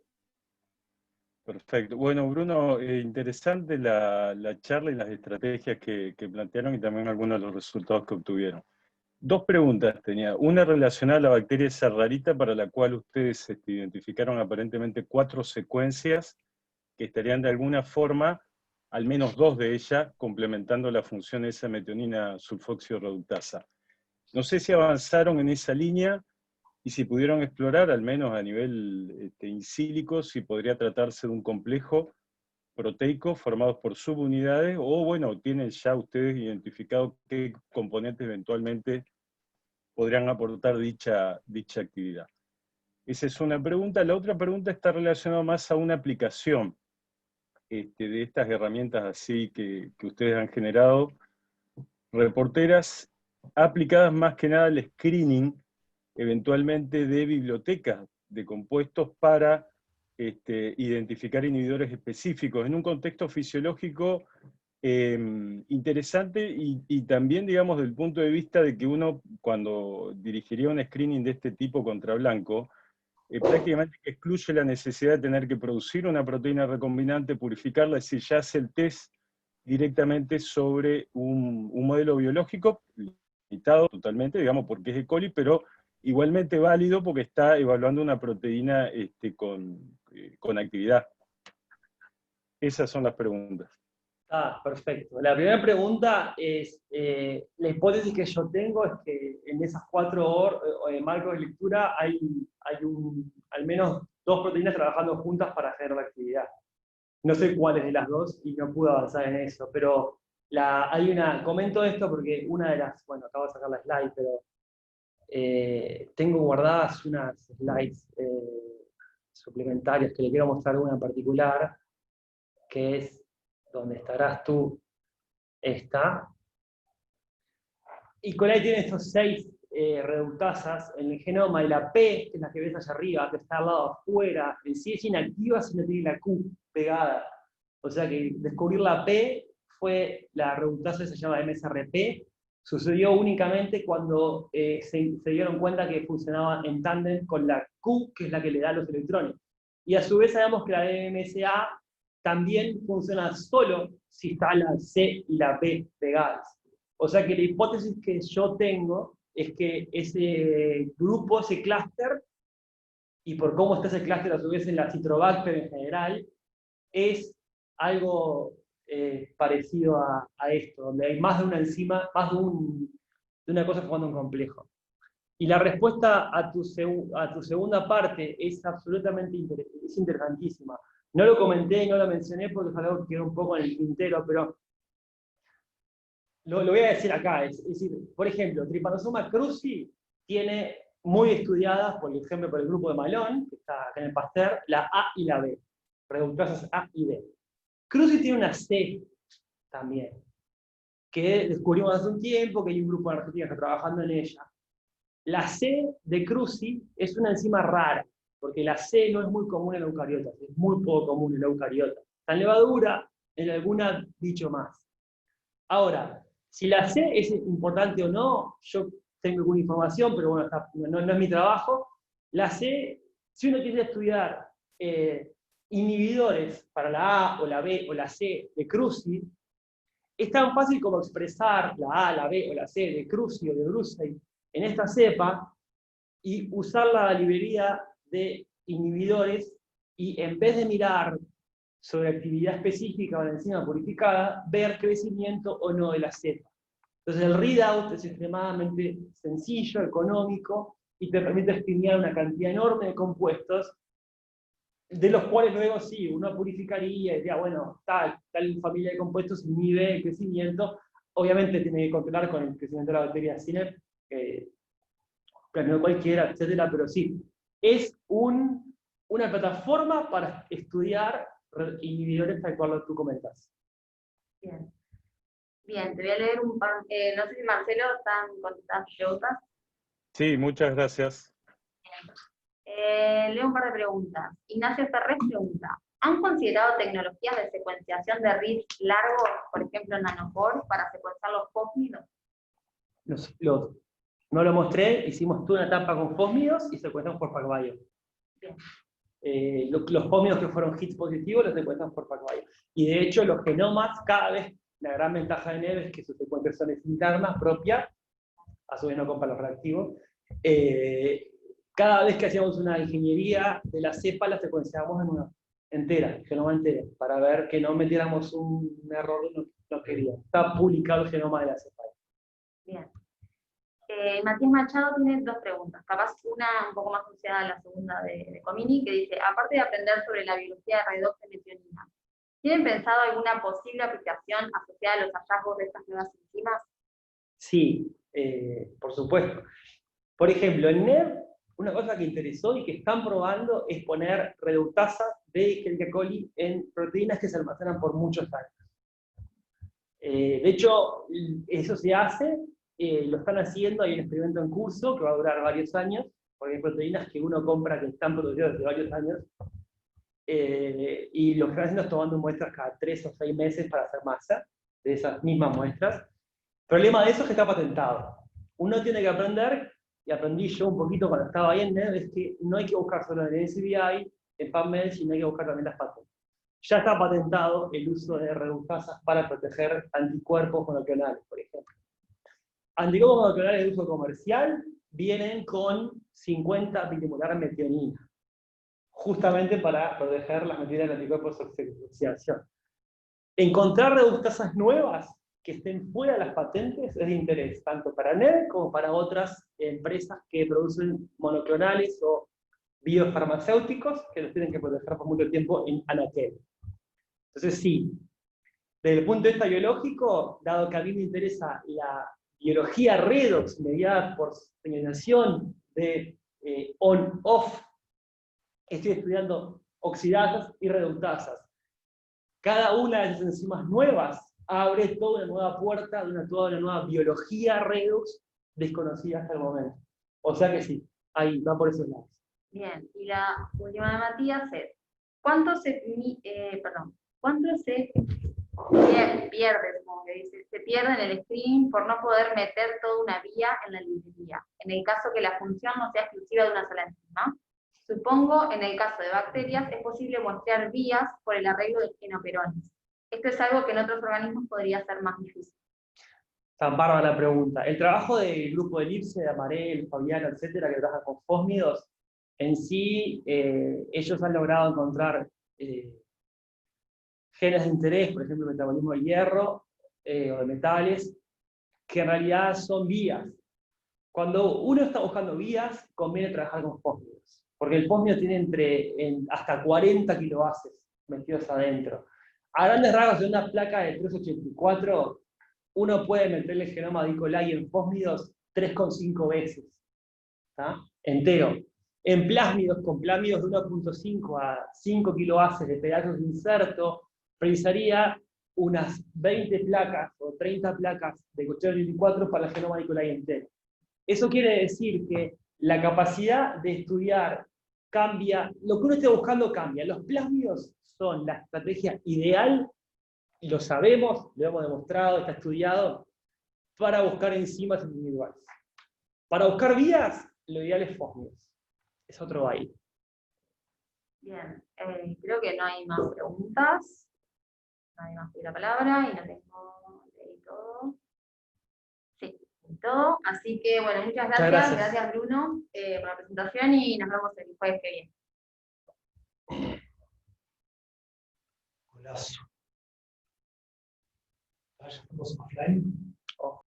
Speaker 6: Perfecto. Bueno, Bruno, interesante la charla y las estrategias que plantearon y también algunos de los resultados que obtuvieron. Dos preguntas tenía. Una relacionada a la bacteria esa rarita para la cual ustedes identificaron aparentemente 4 secuencias que estarían de alguna forma, al menos 2 de ellas, complementando la función de esa metionina sulfoxidorreductasa. No sé si avanzaron en esa línea y si pudieron explorar, al menos a nivel in silico, si podría tratarse de un complejo proteico formados por subunidades, o bueno, tienen ya ustedes identificado qué componentes eventualmente podrían aportar dicha actividad. Esa es una pregunta. La otra pregunta está relacionada más a una aplicación de estas herramientas así que ustedes han generado, reporteras aplicadas más que nada al screening, eventualmente de bibliotecas de compuestos para identificar inhibidores específicos en un contexto fisiológico interesante y también, digamos, desde el punto de vista de que uno, cuando dirigiría un screening de este tipo contra blanco, prácticamente excluye la necesidad de tener que producir una proteína recombinante, purificarla, es decir, ya hace el test directamente sobre un modelo biológico, limitado totalmente, digamos, porque es E. coli, pero igualmente válido porque está evaluando una proteína con actividad. Esas son las preguntas.
Speaker 2: Ah, perfecto. La primera pregunta es, la hipótesis que yo tengo es que en esas 4 marcos de lectura hay al menos 2 proteínas trabajando juntas para generar la actividad. No sé cuáles de las 2 y no pude avanzar en eso, pero comento esto porque una de las, bueno, acabo de sacar la slide, pero tengo guardadas unas slides suplementarias que le quiero mostrar una en particular, que es donde estarás tú, esta. Y coli tiene estos 6 reductasas en el genoma, y la P, que es la que ves allá arriba, que está al lado afuera, en sí es inactiva si no tiene la Q pegada. O sea que descubrir la P fue la reductasa que se llama MSRP, sucedió únicamente cuando se dieron cuenta que funcionaba en tándem con la Q, que es la que le da los electrones. Y a su vez sabemos que la MSA también funciona solo si está la C y la P pegadas. O sea que la hipótesis que yo tengo es que ese grupo, ese clúster, y por cómo está ese clúster a su vez en la Citrobacter en general, es algo parecido a esto, donde hay más de una enzima, más de una cosa formando un complejo. Y la respuesta a tu segunda parte es absolutamente interesantísima. No lo comenté y no lo mencioné porque es algo que quedó un poco en el tintero, pero lo voy a decir acá. Es decir, por ejemplo, Trypanosoma cruzi tiene muy estudiadas, por ejemplo, por el grupo de Malone, que está acá en el Pasteur, la A y la B, reductasas A y B. Cruzi tiene una C también, que descubrimos hace un tiempo, que hay un grupo de argentinos que está trabajando en ella. La C de cruzi es una enzima rara, porque la C no es muy común en eucariotas, es muy poco común en eucariotas. Está en levadura, en alguna bicho más. Ahora, si la C es importante o no, yo tengo alguna información, pero bueno, no es mi trabajo. La C, si uno quiere estudiar inhibidores para la A o la B o la C de cruzi, es tan fácil como expresar la A, la B o la C de cruzi o de Brucey en esta cepa y usar la librería de inhibidores y en vez de mirar sobre actividad específica o la enzima purificada, ver crecimiento o no de la cepa. Entonces el readout es extremadamente sencillo, económico, y te permite escribir una cantidad enorme de compuestos, de los cuales luego sí, uno purificaría y diría, bueno, tal familia de compuestos inhibe el crecimiento, obviamente tiene que controlar con el crecimiento de la bacteria CINEP, no cualquiera, etcétera, pero sí, es una plataforma para estudiar inhibidores tal cual tú comentas.
Speaker 1: Bien. Bien, te voy a leer un par, no sé si Marcelo están contestando preguntas.
Speaker 6: Sí, muchas gracias.
Speaker 1: Leo un par de preguntas. Ignacio Ferrer pregunta, ¿han considerado tecnologías de secuenciación de reads largos, por ejemplo nanopore, para secuenciar los fósmidos?
Speaker 2: No lo mostré, hicimos toda una etapa con fósmidos y secuestramos por PacBio.
Speaker 1: Bien.
Speaker 2: Los fósmidos que fueron hits positivos los secuestramos por PacBio. Y de hecho los genomas cada vez, la gran ventaja de Neve es que su secuenciación es interna, propia, a su vez no compra los reactivos. Cada vez que hacíamos una ingeniería de la cepa, la secuenciábamos en una entera, el genoma entero, para ver que no metiéramos un error que no queríamos. Está publicado el genoma de la cepa.
Speaker 1: Bien. Matías Machado tiene dos preguntas, capaz una un poco más asociada a la segunda de Comini, que dice, aparte de aprender sobre la biología de redox de metionina, ¿tienen pensado alguna posible aplicación asociada a los hallazgos de estas nuevas enzimas?
Speaker 2: Sí, por supuesto. Por ejemplo, en NER, una cosa que interesó y que están probando es poner reductasa de Escherichia coli en proteínas que se almacenan por muchos años. De hecho, eso se hace, lo están haciendo, hay un experimento en curso que va a durar varios años, porque hay proteínas que uno compra que están producidas desde varios años, y lo que están haciendo es tomando muestras cada 3 o 6 meses para hacer masa de esas mismas muestras. El problema de eso es que está patentado. Uno tiene que aprender, y aprendí yo un poquito cuando estaba ahí en NED, es que no hay que buscar solo en el NCBI, en PubMed, sino hay que buscar también las patentes. Ya está patentado el uso de reductasas para proteger anticuerpos monoclonales, por ejemplo. Anticuerpos monoclonales de uso comercial vienen con 50 milimolar metionina, justamente para proteger las metidas de anticuerpos de oxidación. Encontrar reductasas nuevas que estén fuera de las patentes es de interés, tanto para NED como para otras empresas que producen monoclonales o biofarmacéuticos que los tienen que proteger por mucho tiempo en anaquel. Entonces sí, desde el punto de vista biológico, dado que a mí me interesa la biología redox mediada por señalización de on-off, estoy estudiando oxidasas y reductasas. Cada una de esas enzimas nuevas abre toda una nueva puerta de toda una nueva biología redox desconocida hasta el momento. O sea que sí, ahí va por esos lados.
Speaker 1: Bien, y la última de Matías es, ¿cuánto se pierde, como que dice, se pierde en el screen por no poder meter toda una vía en la librería, en el caso que la función no sea exclusiva de una sola enzima? Supongo, en el caso de bacterias, es posible muestrear vías por el arreglo de genoperones. Esto es algo que en otros organismos podría ser más difícil.
Speaker 2: Tan bárbara la pregunta. El trabajo del grupo de Lipse, de Amarel, Fabiano, etcétera, que trabaja con fósmidos, en sí, ellos han logrado encontrar genes de interés, por ejemplo, el metabolismo del hierro, o de metales, que en realidad son vías. Cuando uno está buscando vías, conviene trabajar con fósmidos, porque el fósmido tiene hasta 40 kilobases metidos adentro. A grandes rasgos, de una placa de 384, uno puede meterle el genoma de E. coli en fósmidos 3,5 veces, ¿tá? Entero. En plásmidos, con plásmidos de 1,5 a 5 kilobases de pedazos de inserto, precisaría unas 20 placas o 30 placas de 824 para el genoma de E. coli entero. Eso quiere decir que la capacidad de estudiar cambia, lo que uno esté buscando cambia. Los plásmidos son la estrategia ideal, lo sabemos, lo hemos demostrado, está estudiado, para buscar enzimas individuales. Para buscar vías, lo ideal es fósmidos. Es otro baile.
Speaker 1: Bien, creo que no hay más preguntas. Nadie más pide la palabra y no tengo leí todo. Sí, todo. Así que, bueno, muchas gracias. Gracias Bruno por la presentación y nos vemos el jueves que viene.
Speaker 3: Abrazo. Ya estamos offline.